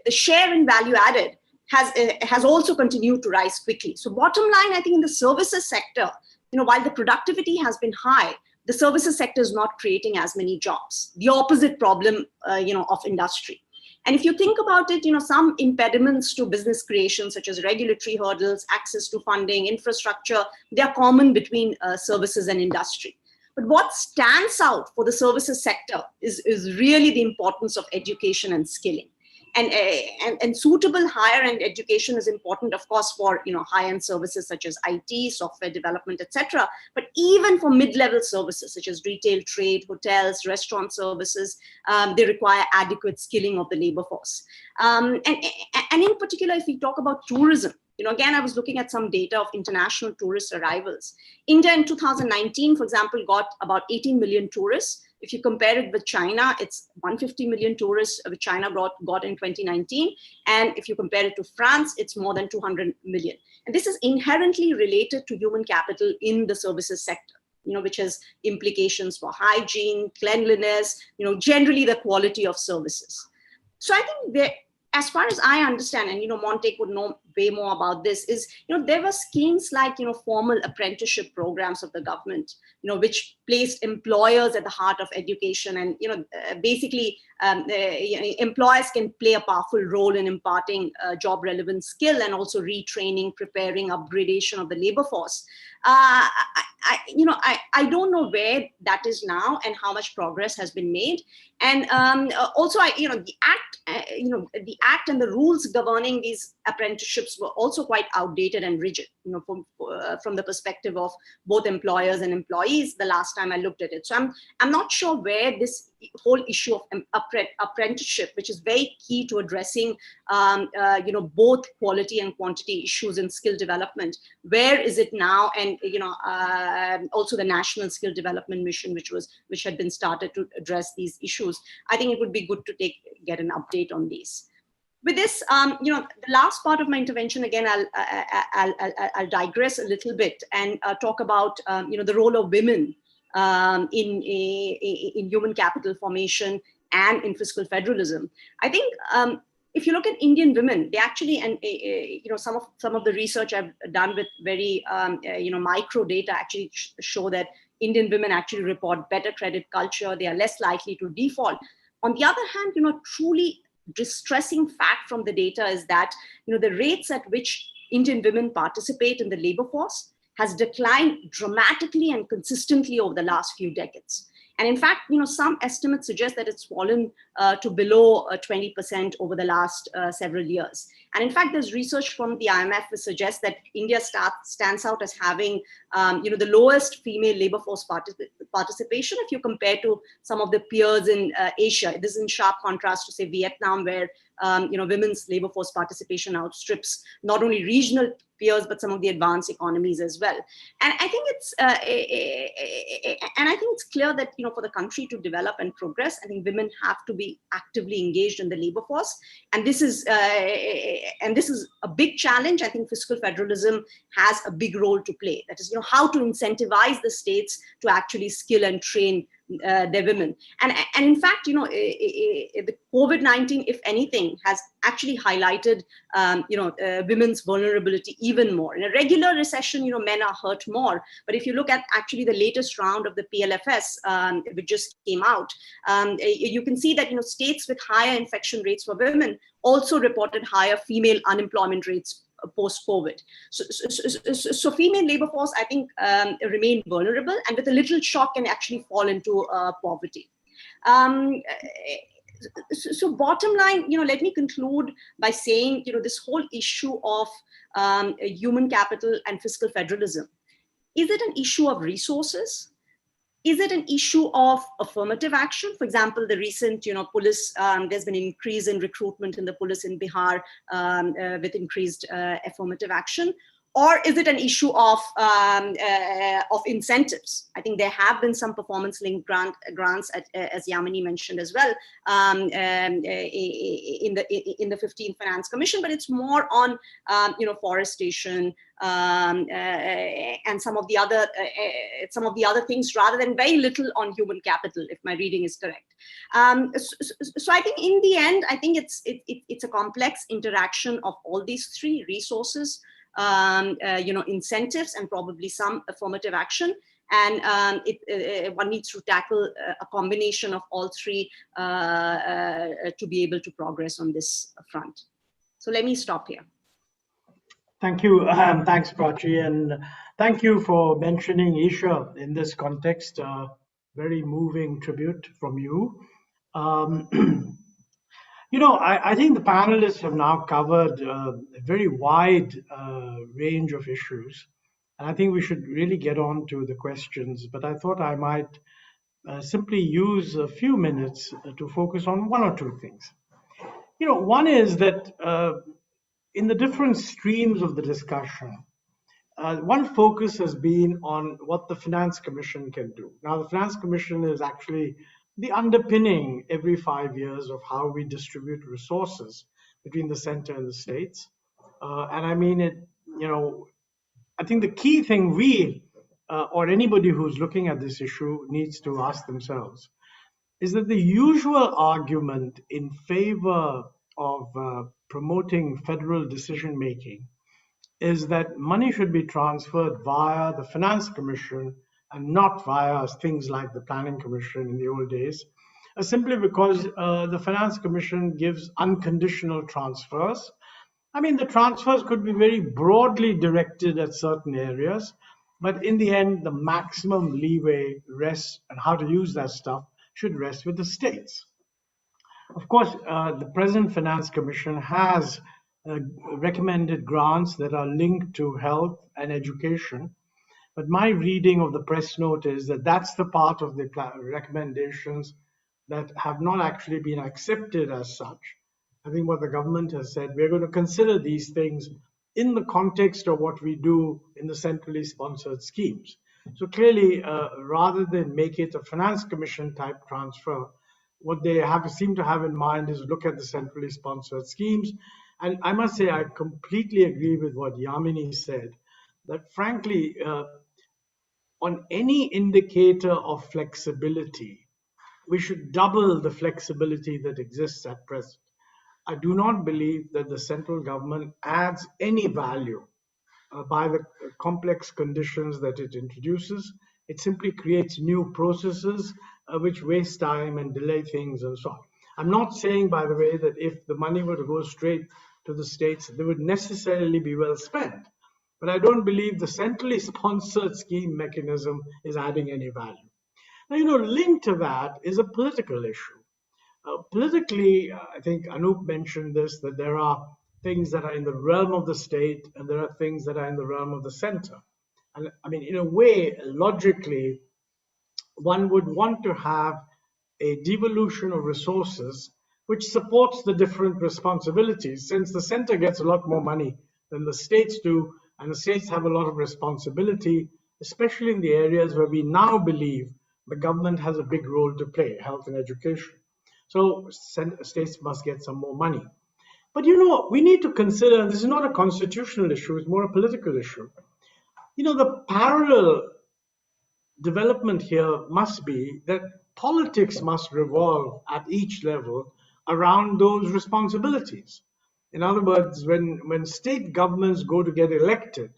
the share in value added has also continued to rise quickly. So bottom line, I think in the services sector, while the productivity has been high, the services sector is not creating as many jobs. The opposite problem, of industry. And if you think about it, some impediments to business creation, such as regulatory hurdles, access to funding, infrastructure, they are common between services and industry. But what stands out for the services sector is really the importance of education and skilling. And suitable higher end education is important, of course, for high-end services such as IT, software development, etc. But even for mid-level services such as retail, trade, hotels, restaurant services, they require adequate skilling of the labor force. And in particular, if we talk about tourism, again, I was looking at some data of international tourist arrivals. India in 2019, for example, got about 18 million tourists. If you compare it with China, it's 150 million tourists which China got in 2019. And if you compare it to France, it's more than 200 million. And this is inherently related to human capital in the services sector, which has implications for hygiene, cleanliness, generally the quality of services. So I think as far as I understand, and Montek would know way more about this, is there were schemes like formal apprenticeship programs of the government, which placed employers at the heart of education, and basically employers can play a powerful role in imparting job relevant skill and also retraining, preparing, upgradation of the labor force. I don't know where that is now and how much progress has been made. And also, the act and the rules governing these apprenticeships were also quite outdated and rigid, from the perspective of both employers and employees the last time I looked at it. So I'm not sure where this whole issue of apprenticeship, which is very key to addressing both quality and quantity issues in skill development, where is it now? And also the National Skill Development Mission, which had been started to address these issues. I think it would be good to get an update on these. With this, the last part of my intervention, again, I'll digress a little bit and talk about the role of women in human capital formation and in fiscal federalism. I think if you look at Indian women, they actually, and some of the research I've done with very micro data actually show that Indian women actually report better credit culture. They are less likely to default. On the other hand, truly distressing fact from the data is that the rates at which Indian women participate in the labor force has declined dramatically and consistently over the last few decades. And in fact, some estimates suggest that it's fallen to below 20% over the last several years. And in fact, there's research from the IMF which suggests that India stands out as having, the lowest female labor force participation if you compare to some of the peers in Asia. This is in sharp contrast to, say, Vietnam, where women's labor force participation outstrips not only regional peers but some of the advanced economies as well. And I think it's clear that for the country to develop and progress, I think women have to be actively engaged in the labor force, and this is a big challenge. I think fiscal federalism has a big role to play. That is, how to incentivize the states to actually skill and train their women. And in fact, the COVID-19, if anything, has actually highlighted, women's vulnerability even more. In a regular recession, men are hurt more. But if you look at actually the latest round of the PLFS, which just came out, you can see that, states with higher infection rates for women also reported higher female unemployment rates post-COVID. So female labor force, I think, remain vulnerable, and with a little shock can actually fall into poverty. So bottom line, let me conclude by saying, this whole issue of human capital and fiscal federalism, is it an issue of resources? Is it an issue of affirmative action? For example, the recent, police, there's been an increase in recruitment in the police in Bihar with increased affirmative action. Or is it an issue of incentives? I think there have been some performance-linked grants, as Yamini mentioned as well, in the 15th Finance Commission. But it's more on, forestation and some of the other things, rather than very little on human capital, if my reading is correct. So I think in the end, I think it's a complex interaction of all these three resources. Incentives and probably some affirmative action, and one needs to tackle a combination of all three to be able to progress on this front. So let me stop here. Thank you. Thanks, Prachi, and thank you for mentioning Isha in this context. Very moving tribute from you. I think the panelists have now covered a very wide range of issues, and I think we should really get on to the questions. But I thought I might simply use a few minutes to focus on one or two things. One is that in the different streams of the discussion, one focus has been on what the Finance Commission can do. Now, the Finance Commission is actually the underpinning every 5 years of how we distribute resources between the center and the states. And I mean it, I think the key thing we, or anybody who's looking at this issue, needs to ask themselves is that the usual argument in favor of promoting federal decision making is that money should be transferred via the Finance Commission and not via things like the Planning Commission in the old days, simply because the Finance Commission gives unconditional transfers. I mean, the transfers could be very broadly directed at certain areas, but in the end, the maximum leeway rests, and how to use that stuff should rest with the states. Of course, the present Finance Commission has recommended grants that are linked to health and education. But my reading of the press note is that that's the part of the recommendations that have not actually been accepted as such. I think what the government has said, we're going to consider these things in the context of what we do in the centrally sponsored schemes. So clearly, rather than make it a Finance Commission type transfer, what they seem to have in mind is look at the centrally sponsored schemes. And I must say, I completely agree with what Yamini said, that frankly, on any indicator of flexibility, we should double the flexibility that exists at present. I do not believe that the central government adds any value by the complex conditions that it introduces. It simply creates new processes which waste time and delay things and so on. I'm not saying, by the way, that if the money were to go straight to the states, they would necessarily be well spent. But I don't believe the centrally sponsored scheme mechanism is adding any value. Now, linked to that is a political issue. Politically, I think Anoop mentioned this, that there are things that are in the realm of the state and there are things that are in the realm of the center. And I mean, in a way, logically, one would want to have a devolution of resources which supports the different responsibilities, since the center gets a lot more money than the states do, and the states have a lot of responsibility, especially in the areas where we now believe the government has a big role to play, health and education. So states must get some more money. But we need to consider, and this is not a constitutional issue, it's more a political issue. The parallel development here must be that politics must revolve at each level around those responsibilities. In other words, when state governments go to get elected,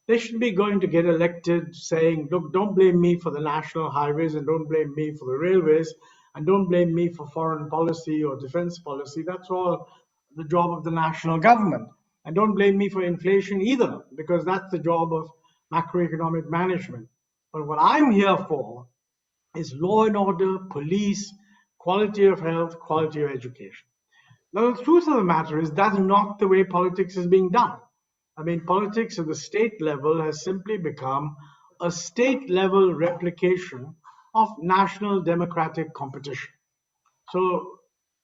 they should be going to get elected saying, look, don't blame me for the national highways and don't blame me for the railways and don't blame me for foreign policy or defense policy. That's all the job of the national government. And don't blame me for inflation either, because that's the job of macroeconomic management. But what I'm here for is law and order, police, quality of health, quality of education. Now, the truth of the matter is that's not the way politics is being done. I mean, politics at the state level has simply become a state level replication of national democratic competition. So,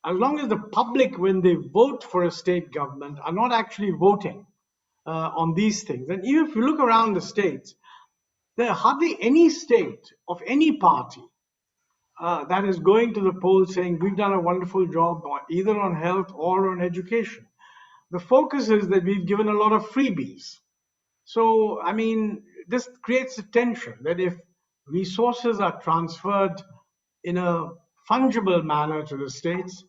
as long as the public, when they vote for a state government, are not actually voting on these things, and even if you look around the states, there are hardly any state of any party that is going to the polls saying we've done a wonderful job either on health or on education. The focus is that we've given a lot of freebies. So, I mean, this creates a tension that if resources are transferred in a fungible manner to the states,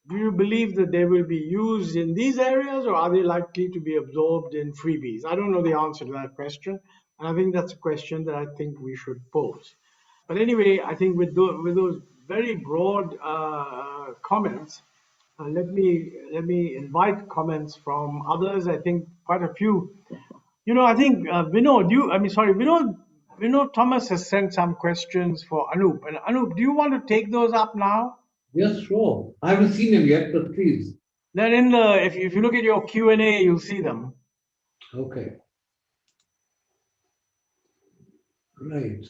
do you believe that they will be used in these areas, or are they likely to be absorbed in freebies? I don't know the answer to that question, and I think that's a question that I think we should pose. But anyway, I think with those very broad comments, let me invite comments from others. I think quite a few. You know, I think Vinod Thomas has sent some questions for Anoop. And Anoop, do you want to take those up now? Yes, sure. I haven't seen him yet, but please. They're in the, if you look at your Q&A, you'll see them. Okay. Right.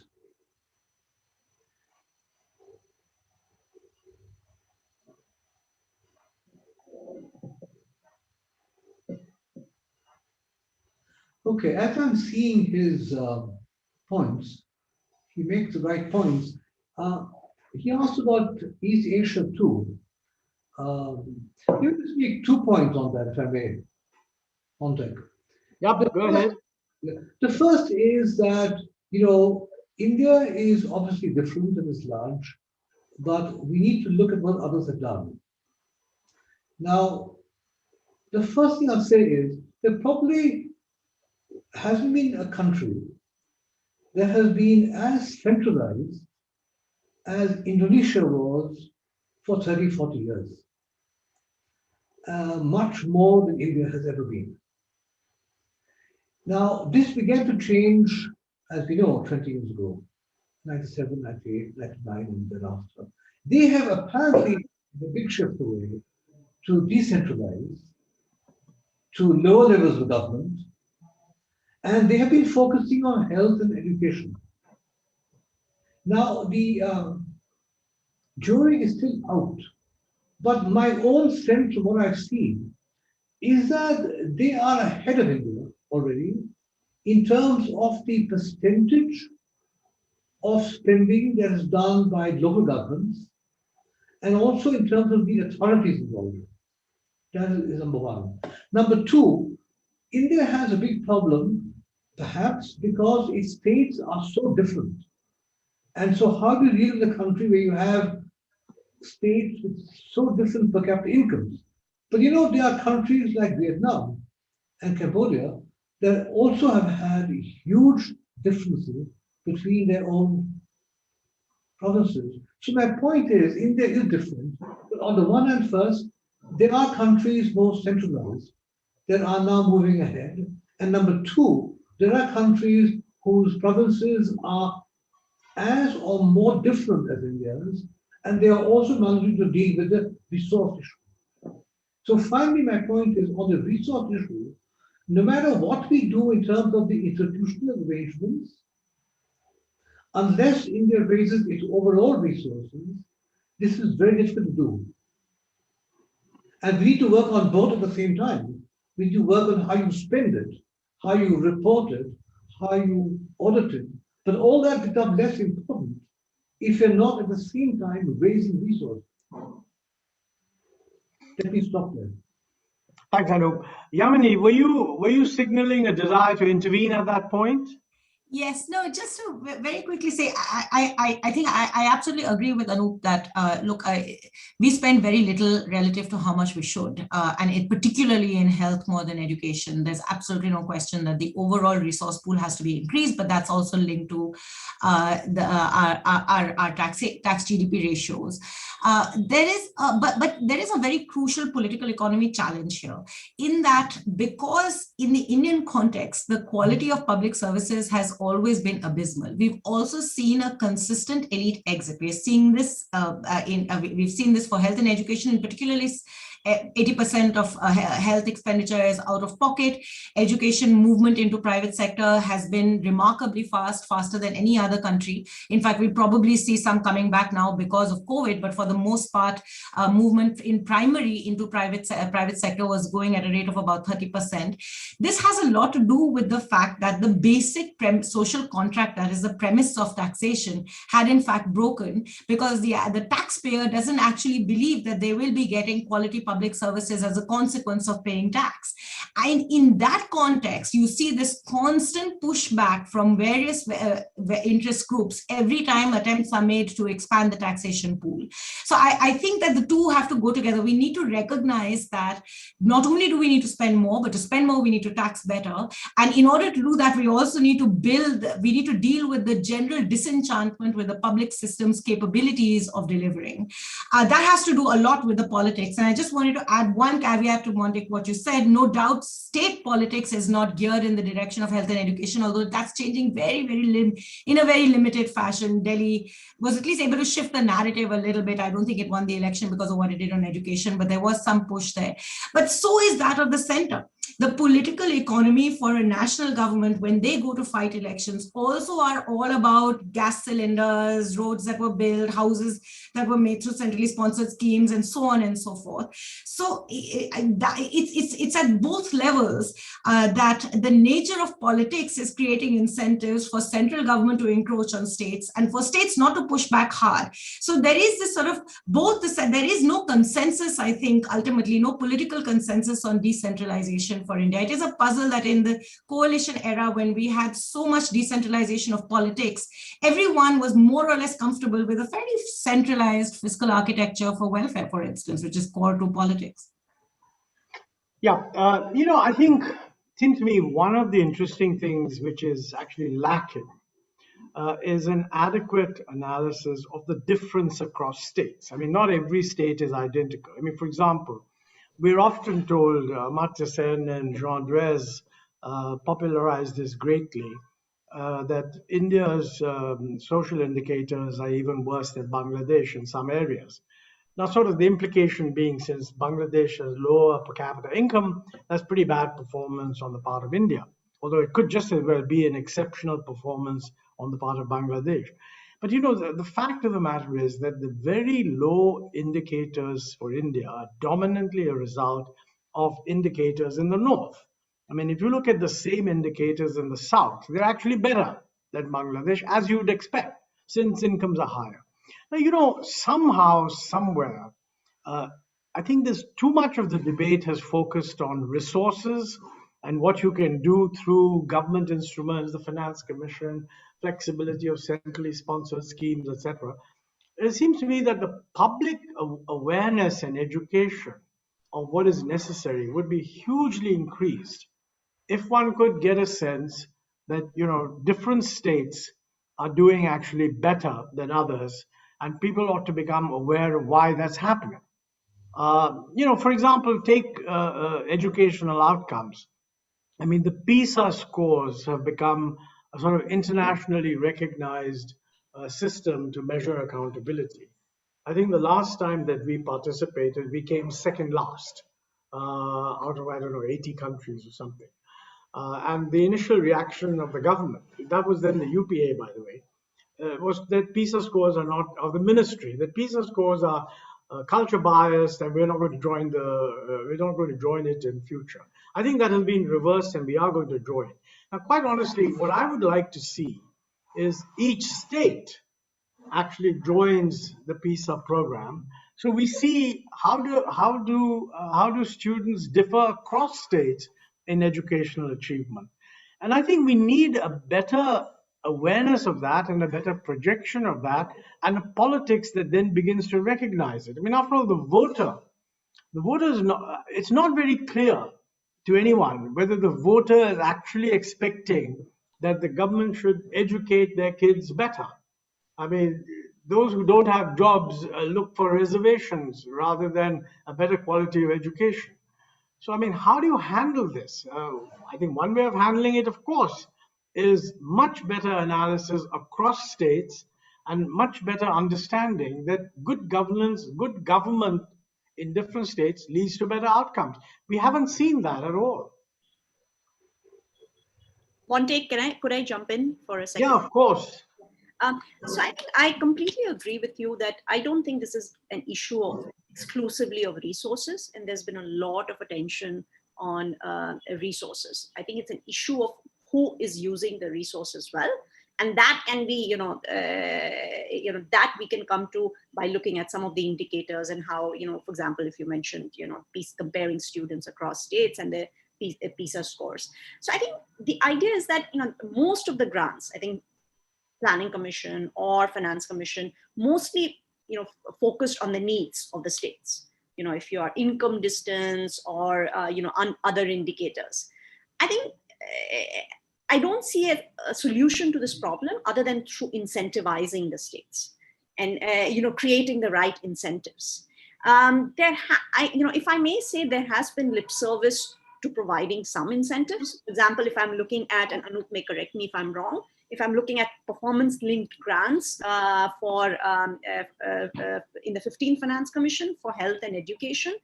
Okay, as I'm seeing his points, he makes the right points. He asked about East Asia too. Let me just make 2 points on that, if I may, Montek. Yep, go ahead. The first is that, you know, India is obviously different and is large, but we need to look at what others have done. Now, the first thing I'll say is there probably hasn't been a country that has been as centralized as Indonesia was for 30, 40 years. Much more than India has ever been. Now, this began to change, as we know, 20 years ago, 97, 98, 99, and thereafter. They have apparently the big shift away to decentralize, to lower levels of government, and they have been focusing on health and education. Now, the jury is still out, but my own sense of what I've seen is that they are ahead of India already in terms of the percentage of spending that is done by local governments and also in terms of the authorities involved. That is number one. Number two, India has a big problem, perhaps because its states are so different. And so how do you live in a country where you have states with so different per capita incomes? But you know, there are countries like Vietnam and Cambodia that also have had huge differences between their own provinces. So my point is, India is different. But on the one hand, first, there are countries more centralized that are now moving ahead. And number two, there are countries whose provinces are as or more different as India's, and they are also managing to deal with the resource issue. So finally, my point is on the resource issue, no matter what we do in terms of the institutional arrangements, unless India raises its overall resources, this is very difficult to do. And we need to work on both at the same time. We need to work on how you spend it, how you report it, how you audit it. But all that becomes less important if you're not at the same time raising resources. Let me stop there. Thanks, Anoop. Yamini, were you signaling a desire to intervene at that point? Yes, no, just to very quickly say, I think I absolutely agree with Anoop that, look, we spend very little relative to how much we should, and it particularly in health more than education. There's absolutely no question that the overall resource pool has to be increased, but that's also linked to our tax GDP ratios. There is, but there is a very crucial political economy challenge here, in that because in the Indian context, the quality of public services has always been abysmal. We've also seen a consistent elite exit. We're seeing this we've seen this for health and education, and particularly 80% of health expenditure is out of pocket. Education movement into private sector has been remarkably faster than any other country. In fact, we probably see some coming back now because of COVID, but for the most part, movement in primary into private sector was going at a rate of about 30%. This has a lot to do with the fact that the basic social contract, that is the premise of taxation, had in fact broken, because the taxpayer doesn't actually believe that they will be getting quality public services as a consequence of paying tax. And in that context, you see this constant pushback from various interest groups every time attempts are made to expand the taxation pool. So I think that the two have to go together. We need to recognize that not only do we need to spend more, but to spend more, we need to tax better. And in order to do that, we also need to deal with the general disenchantment with the public system's capabilities of delivering. That has to do a lot with the politics. And I just wanted to add one caveat to Montek, what you said. No doubt, state politics is not geared in the direction of health and education, although that's changing in a very limited fashion. Delhi was at least able to shift the narrative a little bit. I don't think it won the election because of what it did on education, but there was some push there. But so is that of the center. The political economy for a national government, when they go to fight elections, also are all about gas cylinders, roads that were built, houses that were made through centrally sponsored schemes, and so on and so forth. So it's at both levels that the nature of politics is creating incentives for central government to encroach on states and for states not to push back hard. So there is this sort of there is no consensus, I think, ultimately, no political consensus on decentralization for India. It is a puzzle that in the coalition era, when we had so much decentralization of politics, everyone was more or less comfortable with a fairly centralized fiscal architecture for welfare, for instance, which is core to politics. Yeah, I think, seems to me, one of the interesting things which is actually lacking is an adequate analysis of the difference across states. I mean, not every state is identical. I mean, for example, we're often told, Amartya Sen and Jean Drèze popularized this greatly, that India's social indicators are even worse than Bangladesh in some areas. Now, sort of the implication being, since Bangladesh has lower per capita income, that's pretty bad performance on the part of India, although it could just as well be an exceptional performance on the part of Bangladesh. But the fact of the matter is that the very low indicators for India are dominantly a result of indicators in the north. I mean, if you look at the same indicators in the south, they're actually better than Bangladesh, as you would expect, since incomes are higher. Now, somehow, somewhere, I think there's too much of the debate has focused on resources and what you can do through government instruments, the Finance Commission, flexibility of centrally sponsored schemes, etc. It seems to me that the public awareness and education of what is necessary would be hugely increased if one could get a sense that different states are doing actually better than others, and people ought to become aware of why that's happening. For example, take educational outcomes. I mean, the PISA scores have become a sort of internationally recognized system to measure accountability. I think the last time that we participated, we came second last out of, 80 countries or something. And the initial reaction of the government, that was then the UPA, by the way, was that PISA scores are not, of the ministry, that PISA scores are culture biased, and we're not going to join it in future. I think that has been reversed, and we are going to join. Now, quite honestly, what I would like to see is each state actually joins the PISA program, so we see how do students differ across states in educational achievement. And I think we need a better awareness of that and a better projection of that, and a politics that then begins to recognize it. I mean, after all, the voter is not, it's not very clear to anyone whether the voter is actually expecting that the government should educate their kids better. I mean, those who don't have jobs look for reservations rather than a better quality of education. So, I mean, how do you handle this? I think one way of handling it, of course, is much better analysis across states and much better understanding that good governance, good government in different states leads to better outcomes. We haven't seen that at all. Montek, could I jump in for a second? Yeah, of course. So I completely agree with you that I don't think this is an issue of exclusively of resources, and there's been a lot of attention on resources. I think it's an issue of who is using the resources well, and that can be, that we can come to by looking at some of the indicators and how, for example, if you mentioned, comparing students across states and their PISA scores. So I think the idea is that, most of the grants, I think, Planning Commission or Finance Commission mostly focused on the needs of the states, if you are income distance or on other indicators. I think I don't see a solution to this problem other than through incentivizing the states and creating the right incentives. If I may say, there has been lip service to providing some incentives. For example, if I'm looking at, and Anoop may correct me if I'm wrong, if I'm looking at performance-linked grants in the 15th Finance Commission for health and education,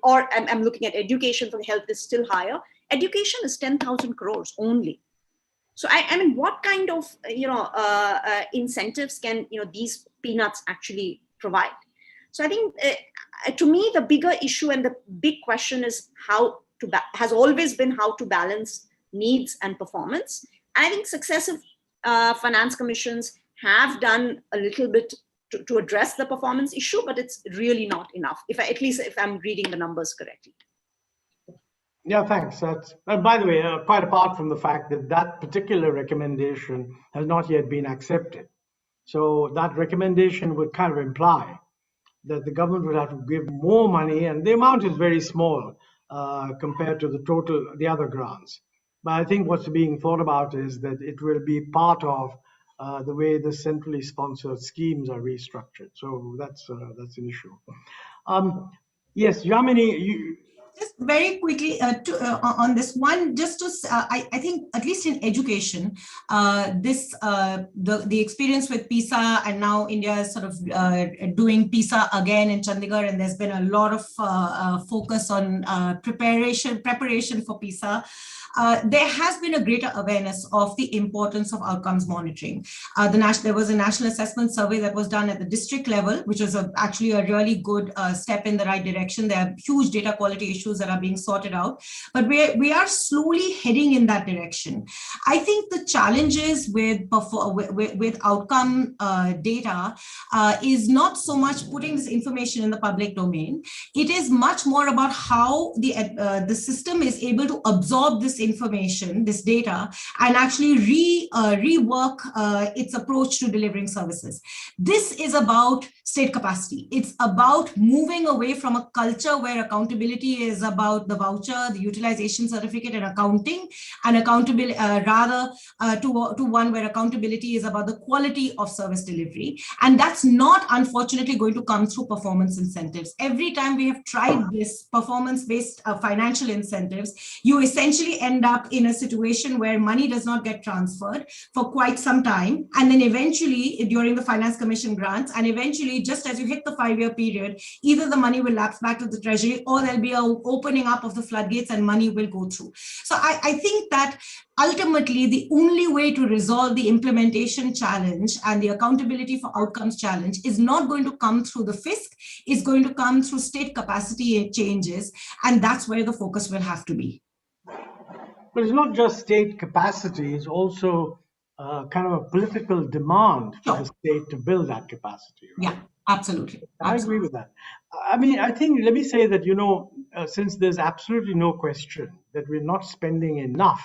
or I'm looking at education for health is still higher. Education is 10,000 crores only. So I mean, what kind of incentives can these peanuts actually provide? So I think to me the bigger issue and the big question is has always been how to balance needs and performance. And I think successive finance commissions have done a little bit to address the performance issue, but it's really not enough, at least if I'm reading the numbers correctly. Yeah, thanks. And by the way, quite apart from the fact that that particular recommendation has not yet been accepted. So that recommendation would kind of imply that the government would have to give more money, and the amount is very small compared to the other grants. But I think what's being thought about is that it will be part of the way the centrally sponsored schemes are restructured. So that's an issue. Yes, Yamini, just very quickly on this one, just to I think at least in education, the experience with PISA, and now India is sort of doing PISA again in Chandigarh, and there's been a lot of focus on preparation for PISA. There has been a greater awareness of the importance of outcomes monitoring. There was a national assessment survey that was done at the district level, which was actually a really good step in the right direction. There are huge data quality issues that are being sorted out, but we are slowly heading in that direction. I think the challenges with outcome data is not so much putting this information in the public domain. It is much more about how the system is able to absorb this information, this data, and actually rework its approach to delivering services. This is about state capacity. It's about moving away from a culture where accountability is about the voucher, the utilization certificate, and accounting, and accountability rather to one where accountability is about the quality of service delivery. And that's not, unfortunately, going to come through performance incentives. Every time we have tried this performance-based financial incentives, you essentially end up in a situation where money does not get transferred for quite some time. And then eventually, during the Finance Commission grants, and eventually, just as you hit the 5-year period, either the money will lapse back to the treasury, or there'll be an opening up of the floodgates and money will go through. So I think that ultimately, the only way to resolve the implementation challenge and the accountability for outcomes challenge is not going to come through the fisc, it's going to come through state capacity changes, and that's where the focus will have to be. But it's not just state capacity, it's also kind of a political demand for the state to build that capacity. Right? Yeah, absolutely. I agree with that. I mean, I think, let me say that, since there's absolutely no question that we're not spending enough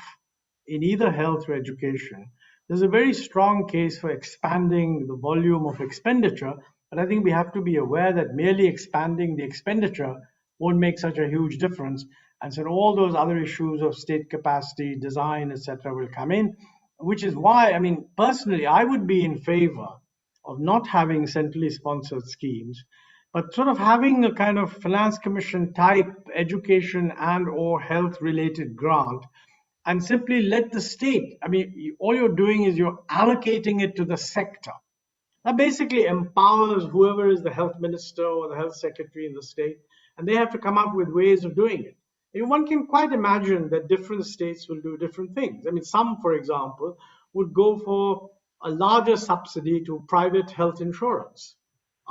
in either health or education, there's a very strong case for expanding the volume of expenditure, but I think we have to be aware that merely expanding the expenditure won't make such a huge difference. And so all those other issues of state capacity, design, etc., will come in, which is why, I mean, personally, I would be in favor of not having centrally sponsored schemes, but sort of having a kind of finance commission type education and or health related grant, and simply let the state, I mean, all you're doing is you're allocating it to the sector. That basically empowers whoever is the health minister or the health secretary in the state, and they have to come up with ways of doing it. And one can quite imagine that different states will do different things. I mean, some, for example, would go for a larger subsidy to private health insurance.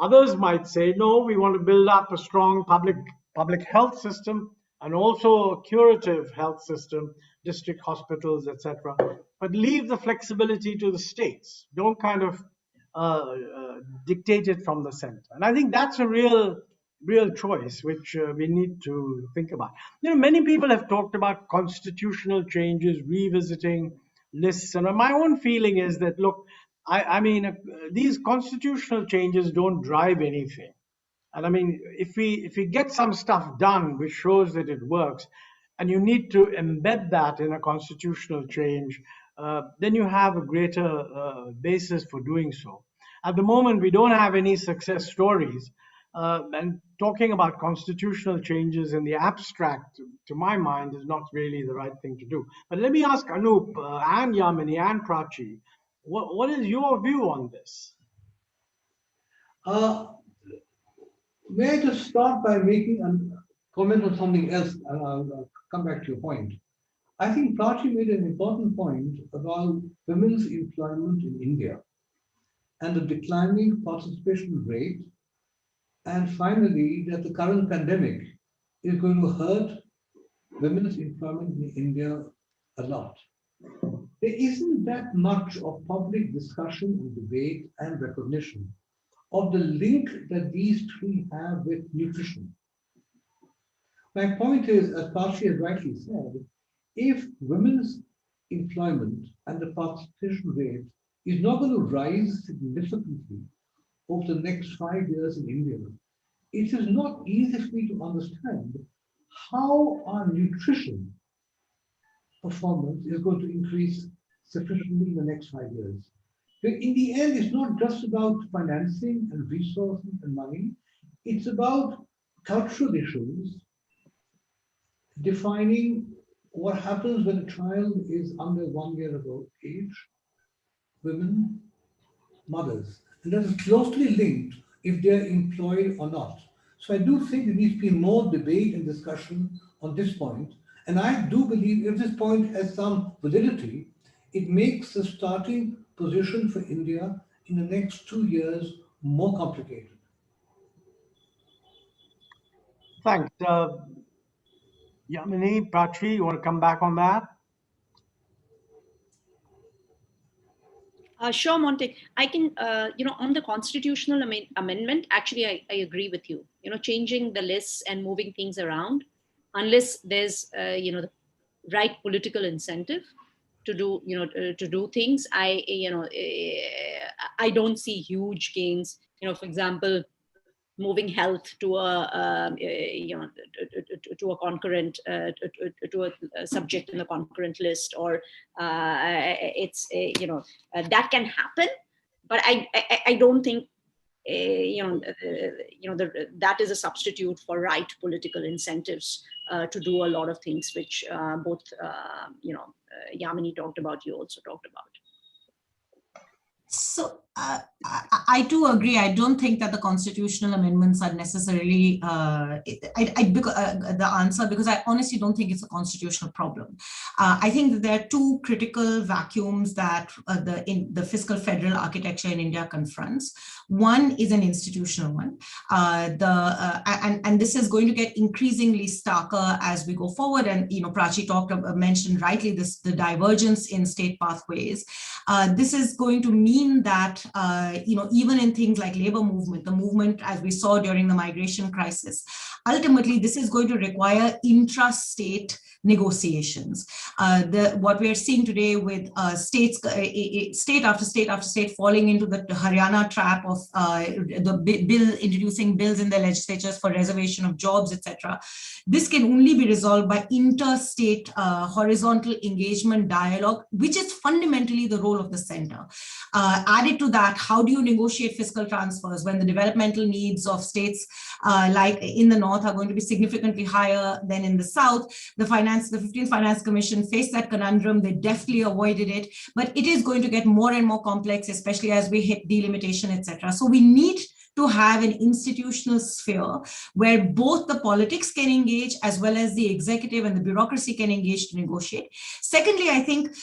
Others might say, no, we want to build up a strong public health system and also a curative health system, district hospitals, etc. But leave the flexibility to the states. Don't kind of dictate it from the center. And I think that's a real choice which we need to think about. You know, many people have talked about constitutional changes, revisiting lists, and my own feeling is that, look, I mean, these constitutional changes don't drive anything. And I mean, if we get some stuff done which shows that it works, and you need to embed that in a constitutional change, then you have a greater basis for doing so. At the moment, we don't have any success stories, and talking about constitutional changes in the abstract, to my mind, is not really the right thing to do. But let me ask Anoop and Yamini and Prachi, what is your view on this? May I just start by making a comment on something else, and I'll come back to your point. I think Prachi made an important point about women's employment in India and the declining participation rate, and finally that the current pandemic is going to hurt women's employment in India a lot. There isn't that much of public discussion and debate and recognition of the link that these three have with nutrition. My point is, as Prachi has rightly said, if women's employment and the participation rate is not going to rise significantly over the next 5 years in India, it is not easy for me to understand how our nutrition performance is going to increase sufficiently in the next 5 years. But in the end, it's not just about financing and resources and money. It's about cultural issues, defining what happens when a child is under 1 year of age, women, mothers. And that is closely linked if they're employed or not. So I do think there needs to be more debate and discussion on this point. And I do believe if this point has some validity, it makes the starting position for India in the next 2 years more complicated. Thanks. Yamini, Prachi, you want to come back on that? Sure, Montek. I can, on the constitutional amendment, actually, I agree with you. Changing the lists and moving things around, unless there's, the right political incentive to do things, I don't see huge gains. For example, moving health to a concurrent to a subject in the concurrent list, or that can happen, but I don't think that is a substitute for right political incentives to do a lot of things which both Yamini talked about, you also talked about. So I do agree. I don't think that the constitutional amendments are necessarily the answer, because I honestly don't think it's a constitutional problem. I think that there are two critical vacuums that the fiscal federal architecture in India confronts. One is an institutional one, and this is going to get increasingly starker as we go forward. And Prachi mentioned rightly the divergence in state pathways. This is going to mean that even in things like labor movement, the movement as we saw during the migration crisis, ultimately this is going to require intra-state negotiations. What we are seeing today with state after state after state falling into the Haryana trap of introducing bills in their legislatures for reservation of jobs, etc. This can only be resolved by interstate horizontal engagement dialogue, which is fundamentally the role of the center. Added to that, how do you negotiate fiscal transfers when the developmental needs of states like in the north are going to be significantly higher than in the south? The 15th Finance Commission faced that conundrum. They deftly avoided it, but it is going to get more and more complex, especially as we hit delimitation, etc. So we need to have an institutional sphere where both the politics can engage as well as the executive and the bureaucracy can engage to negotiate. Secondly, I think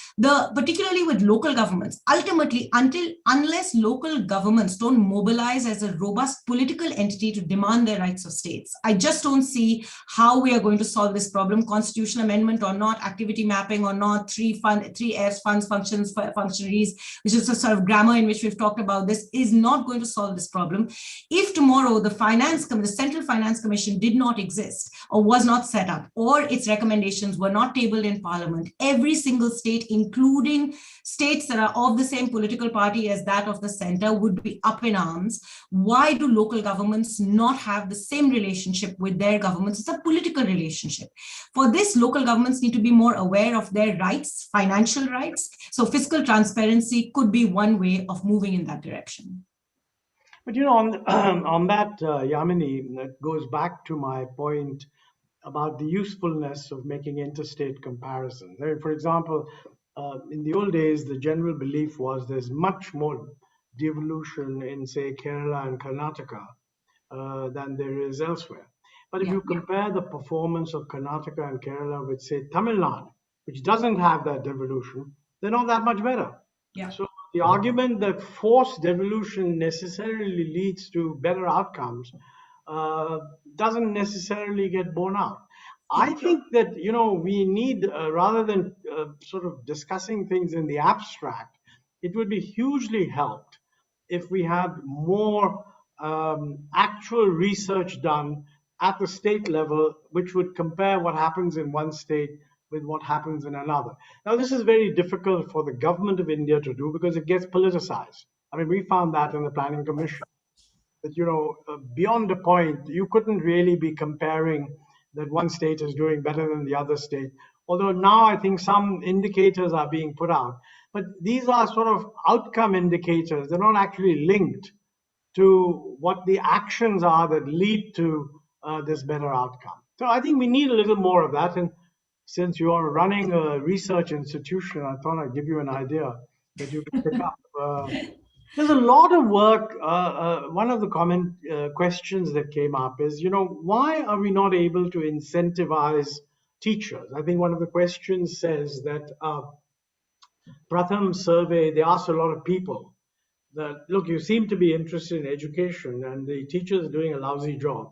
particularly with local governments, ultimately unless local governments don't mobilize as a robust political entity to demand their rights of states, I just don't see how we are going to solve this problem. Constitutional amendment or not, activity mapping or not, 3Fs, funds, functions, functionaries, which is a sort of grammar in which we've talked about this, is not going to solve this problem. If tomorrow the Central Finance Commission did not exist or was not set up, or its recommendations were not tabled in Parliament, every single state, including states that are of the same political party as that of the center, would be up in arms. Why do local governments not have the same relationship with their governments? It's a political relationship. For this, local governments need to be more aware of their rights, financial rights. So fiscal transparency could be one way of moving in that direction. But on that, Yamini, that goes back to my point about the usefulness of making interstate comparisons. I mean, for example, in the old days, the general belief was there's much more devolution in, say, Kerala and Karnataka than there is elsewhere. But if you compare the performance of Karnataka and Kerala with, say, Tamil Nadu, which doesn't have that devolution, they're not that much better. Yeah. So the argument that forced devolution necessarily leads to better outcomes doesn't necessarily get borne out. I think that, we need, rather than sort of discussing things in the abstract, it would be hugely helped if we had more actual research done at the state level, which would compare what happens in one state with what happens in another. Now, this is very difficult for the government of India to do because it gets politicized. I mean, we found that in the Planning Commission, that, beyond a point, you couldn't really be comparing that one state is doing better than the other state. Although now I think some indicators are being put out. But these are sort of outcome indicators. They're not actually linked to what the actions are that lead to this better outcome. So I think we need a little more of that. And since you are running a research institution, I thought I'd give you an idea that you can pick up. There's a lot of work. One of the questions that came up is, why are we not able to incentivize teachers? I think one of the questions says that Pratham survey, they asked a lot of people that, look, you seem to be interested in education and the teachers are doing a lousy job.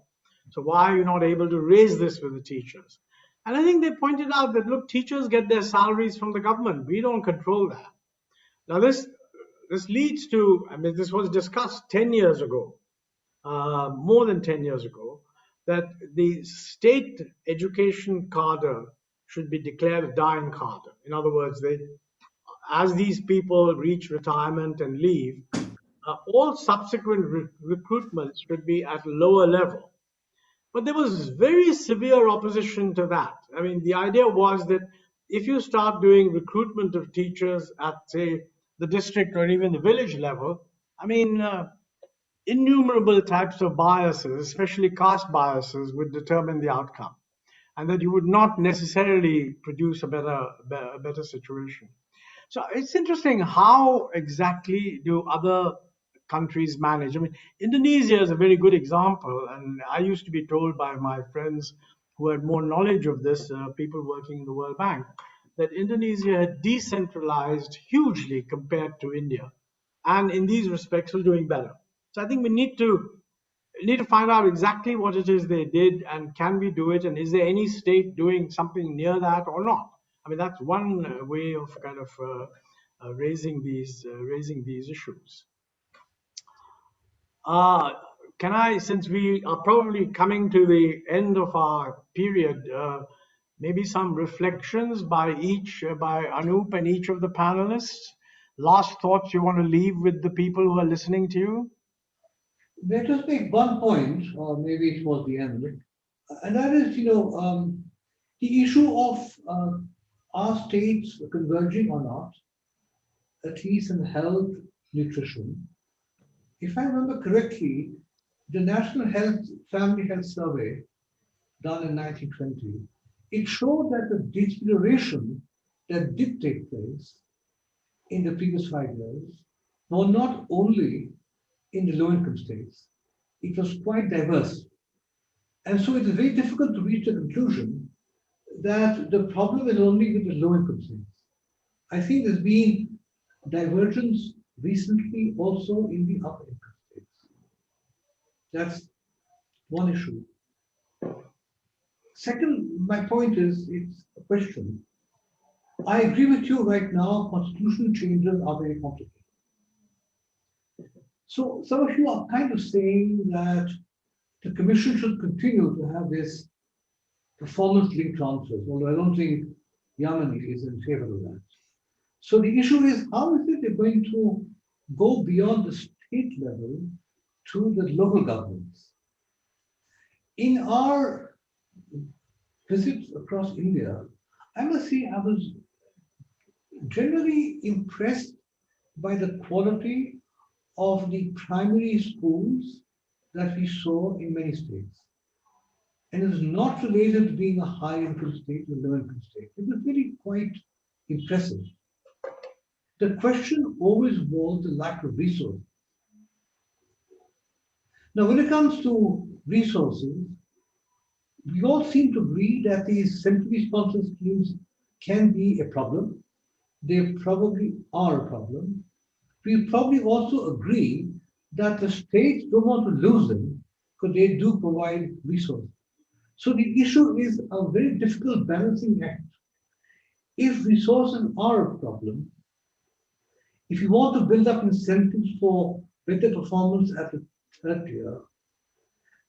So why are you not able to raise this with the teachers? And I think they pointed out that, look, teachers get their salaries from the government. We don't control that. Now, this leads to, this was discussed 10 years ago, more than 10 years ago, that the state education cadre should be declared a dying cadre. In other words, as these people reach retirement and leave, all subsequent recruitments should be at a lower level. But there was very severe opposition to that. I mean, the idea was that if you start doing recruitment of teachers at, say, the district or even the village level, innumerable types of biases, especially caste biases, would determine the outcome, and that you would not necessarily produce a better situation. So it's interesting, how exactly do other countries manage? I mean, Indonesia is a very good example, and I used to be told by my friends who had more knowledge of this, people working in the World Bank, that Indonesia had decentralized hugely compared to India, and in these respects was doing better. So I think we need to find out exactly what it is they did, and can we do it, and is there any state doing something near that or not? I mean, that's one way of kind of raising these issues. Can I, since we are probably coming to the end of our period, maybe some reflections by Anoop and each of the panelists. Last thoughts you want to leave with the people who are listening to you? Let us make one point, or maybe it was the end, and that is, the issue of our states converging or not, at least in health, nutrition. If I remember correctly, the National Family Health Survey done in 1920, it showed that the deterioration that did take place in the previous 5 years was not only in the low-income states, it was quite diverse. And so it is very difficult to reach a conclusion that the problem is only with the low-income states. I think there's been divergence recently also in the upper-income states. That's one issue. Second, my point is, it's a question. I agree with you right now, constitutional changes are very complicated. So some of you are kind of saying that the commission should continue to have this performance-linked transfers, although I don't think Yamini is in favor of that. So the issue is, how is it they're going to go beyond the state level to the local governments? In our visits across India, I must say I was generally impressed by the quality of the primary schools that we saw in many states. And it is not related to being a high-income state or low-income state. It was really quite impressive. The question always was the lack of resources. Now, when it comes to resources, we all seem to agree that these centrally sponsored schemes can be a problem. They probably are a problem. We probably also agree that the states don't want to lose them because they do provide resources. So the issue is a very difficult balancing act. If resources are a problem, if you want to build up incentives for better performance at the third tier,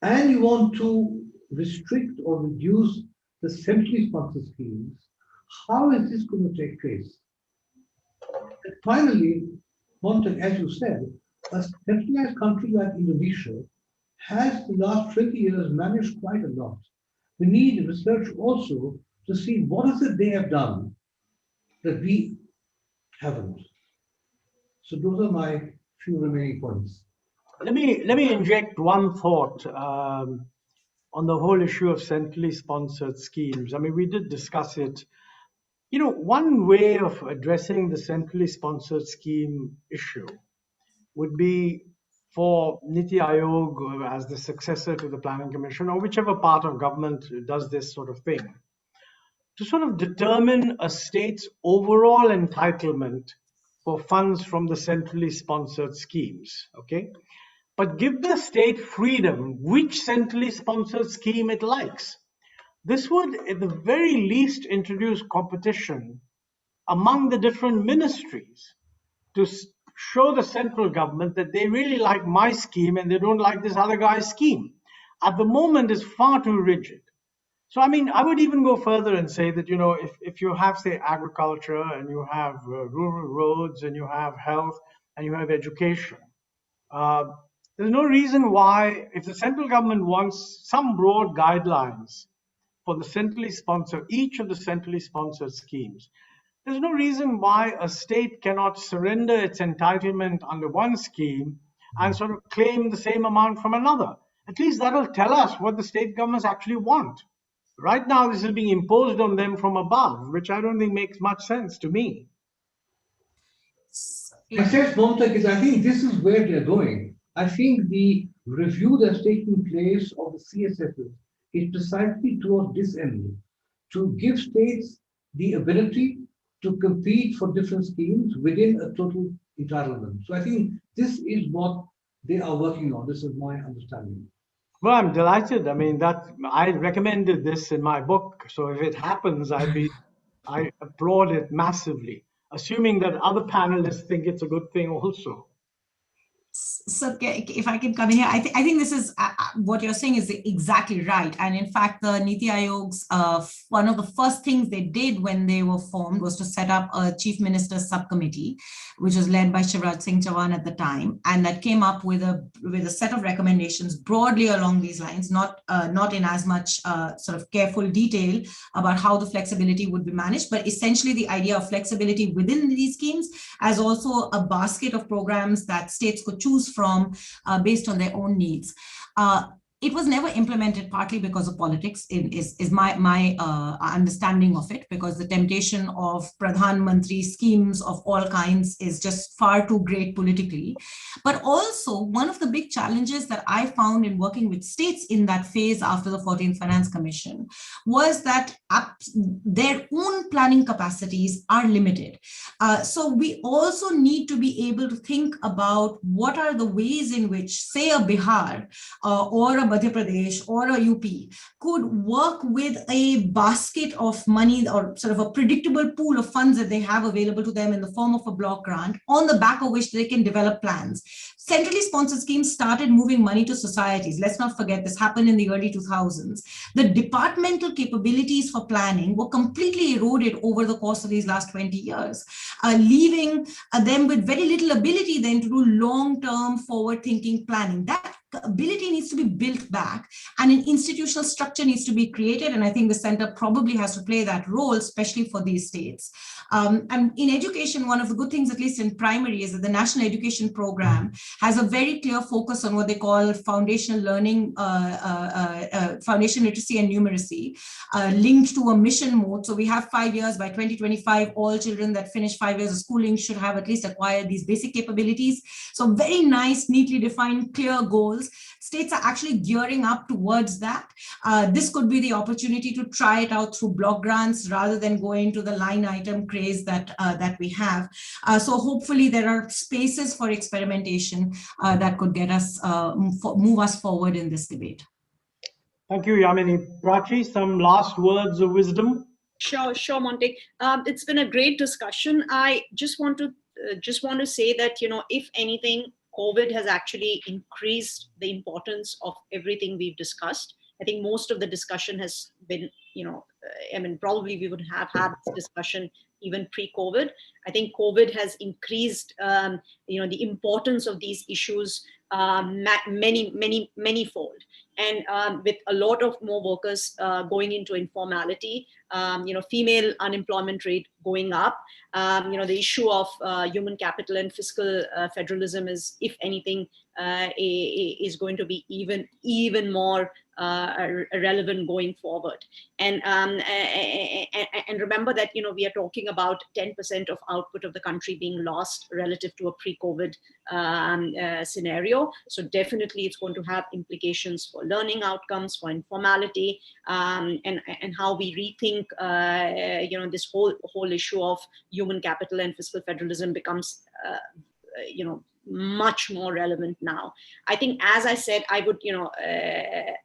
and you want to restrict or reduce the centrally sponsored schemes, how is this going to take place? And finally, Montek, as you said, a centralized country like Indonesia has the last 20 years managed quite a lot. We need research also to see what is it they have done that we haven't. So those are my few remaining points. Let me inject one thought on the whole issue of centrally sponsored schemes. I mean, we did discuss it. One way of addressing the centrally sponsored scheme issue would be for Niti Aayog as the successor to the Planning Commission, or whichever part of government does this sort of thing, to sort of determine a state's overall entitlement for funds from the centrally sponsored schemes, okay? But give the state freedom which centrally sponsored scheme it likes. This would, at the very least, introduce competition among the different ministries to show the central government that they really like my scheme and they don't like this other guy's scheme. At the moment, it's far too rigid. So, I mean, I would even go further and say that, if you have, say, agriculture and you have rural roads and you have health and you have education, there's no reason why, if the central government wants some broad guidelines for each of the centrally sponsored schemes, there's no reason why a state cannot surrender its entitlement under one scheme and sort of claim the same amount from another. At least that'll tell us what the state governments actually want. Right now, this is being imposed on them from above, which I don't think makes much sense to me. My sense, Montek, is I think this is where they're going. I think the review that's taking place of the CSEP is precisely towards this end, to give states the ability to compete for different schemes within a total entitlement. So I think this is what they are working on. This is my understanding. Well, I'm delighted. I mean, I recommended this in my book. So if it happens, I applaud it massively, assuming that other panelists think it's a good thing also. So if I can come in here, I think this is what you're saying is exactly right. And in fact, the Niti Aayog's one of the first things they did when they were formed was to set up a chief minister's subcommittee, which was led by Shivraj Singh Chauhan at the time, and that came up with a set of recommendations broadly along these lines, not in as much sort of careful detail about how the flexibility would be managed, but essentially the idea of flexibility within these schemes as also a basket of programs that states could choose from based on their own needs. It was never implemented partly because of politics, is my understanding of it, because the temptation of Pradhan Mantri schemes of all kinds is just far too great politically. But also, one of the big challenges that I found in working with states in that phase after the 14th Finance Commission was that their own planning capacities are limited. So we also need to be able to think about what are the ways in which, say, a Bihar or a Madhya Pradesh or a UP could work with a basket of money or sort of a predictable pool of funds that they have available to them in the form of a block grant, on the back of which they can develop plans. Centrally sponsored schemes started moving money to societies. Let's not forget this happened in the early 2000s. The departmental capabilities for planning were completely eroded over the course of these last 20 years, leaving them with very little ability then to do long-term forward-thinking planning. That ability needs to be built back, and an institutional structure needs to be created, and I think the center probably has to play that role, especially for these states. And in education, one of the good things, at least in primary, is that the National Education Program has a very clear focus on what they call foundational learning, foundation literacy and numeracy, linked to a mission mode. So we have 5 years. By 2025, all children that finish 5 years of schooling should have at least acquired these basic capabilities. So very nice, neatly defined, clear goals. States are actually gearing up towards that. This could be the opportunity to try it out through block grants rather than going to the line item craze that we have. So hopefully there are spaces for experimentation that could get us, move us forward in this debate. Thank you, Yamini. Prachi, some last words of wisdom? Sure, Montek. It's been a great discussion. I just want to say that, if anything, COVID has actually increased the importance of everything we've discussed. I think most of the discussion has been, probably we would have had this discussion even pre-COVID. I think COVID has increased, the importance of these issues many-fold. And with a lot of more workers going into informality, female unemployment rate going up, the issue of human capital and fiscal federalism is, if anything, is going to be even more relevant going forward. And remember that, we are talking about 10% of output of the country being lost relative to a pre-COVID scenario. So definitely it's going to have implications for learning outcomes, for informality, and how we rethink, this whole issue of human capital and fiscal federalism becomes, much more relevant now. I think, as I said, I would,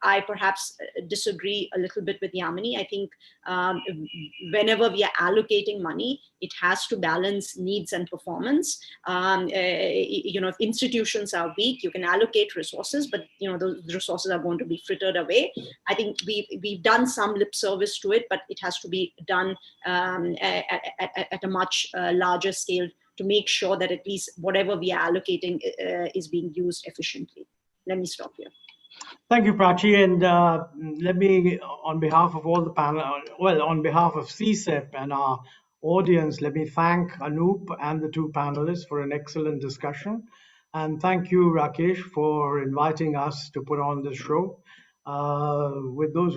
I perhaps disagree a little bit with Yamini. I think whenever we are allocating money, it has to balance needs and performance. If institutions are weak, you can allocate resources, but those resources are going to be frittered away. I think we've done some lip service to it, but it has to be done at a much larger scale, to make sure that at least whatever we are allocating is being used efficiently. Let me stop here. Thank you, Prachi. And let me, on behalf of all the panel, on behalf of CSEP and our audience, let me thank Anoop and the two panelists for an excellent discussion. And thank you, Rakesh, for inviting us to put on this show. With those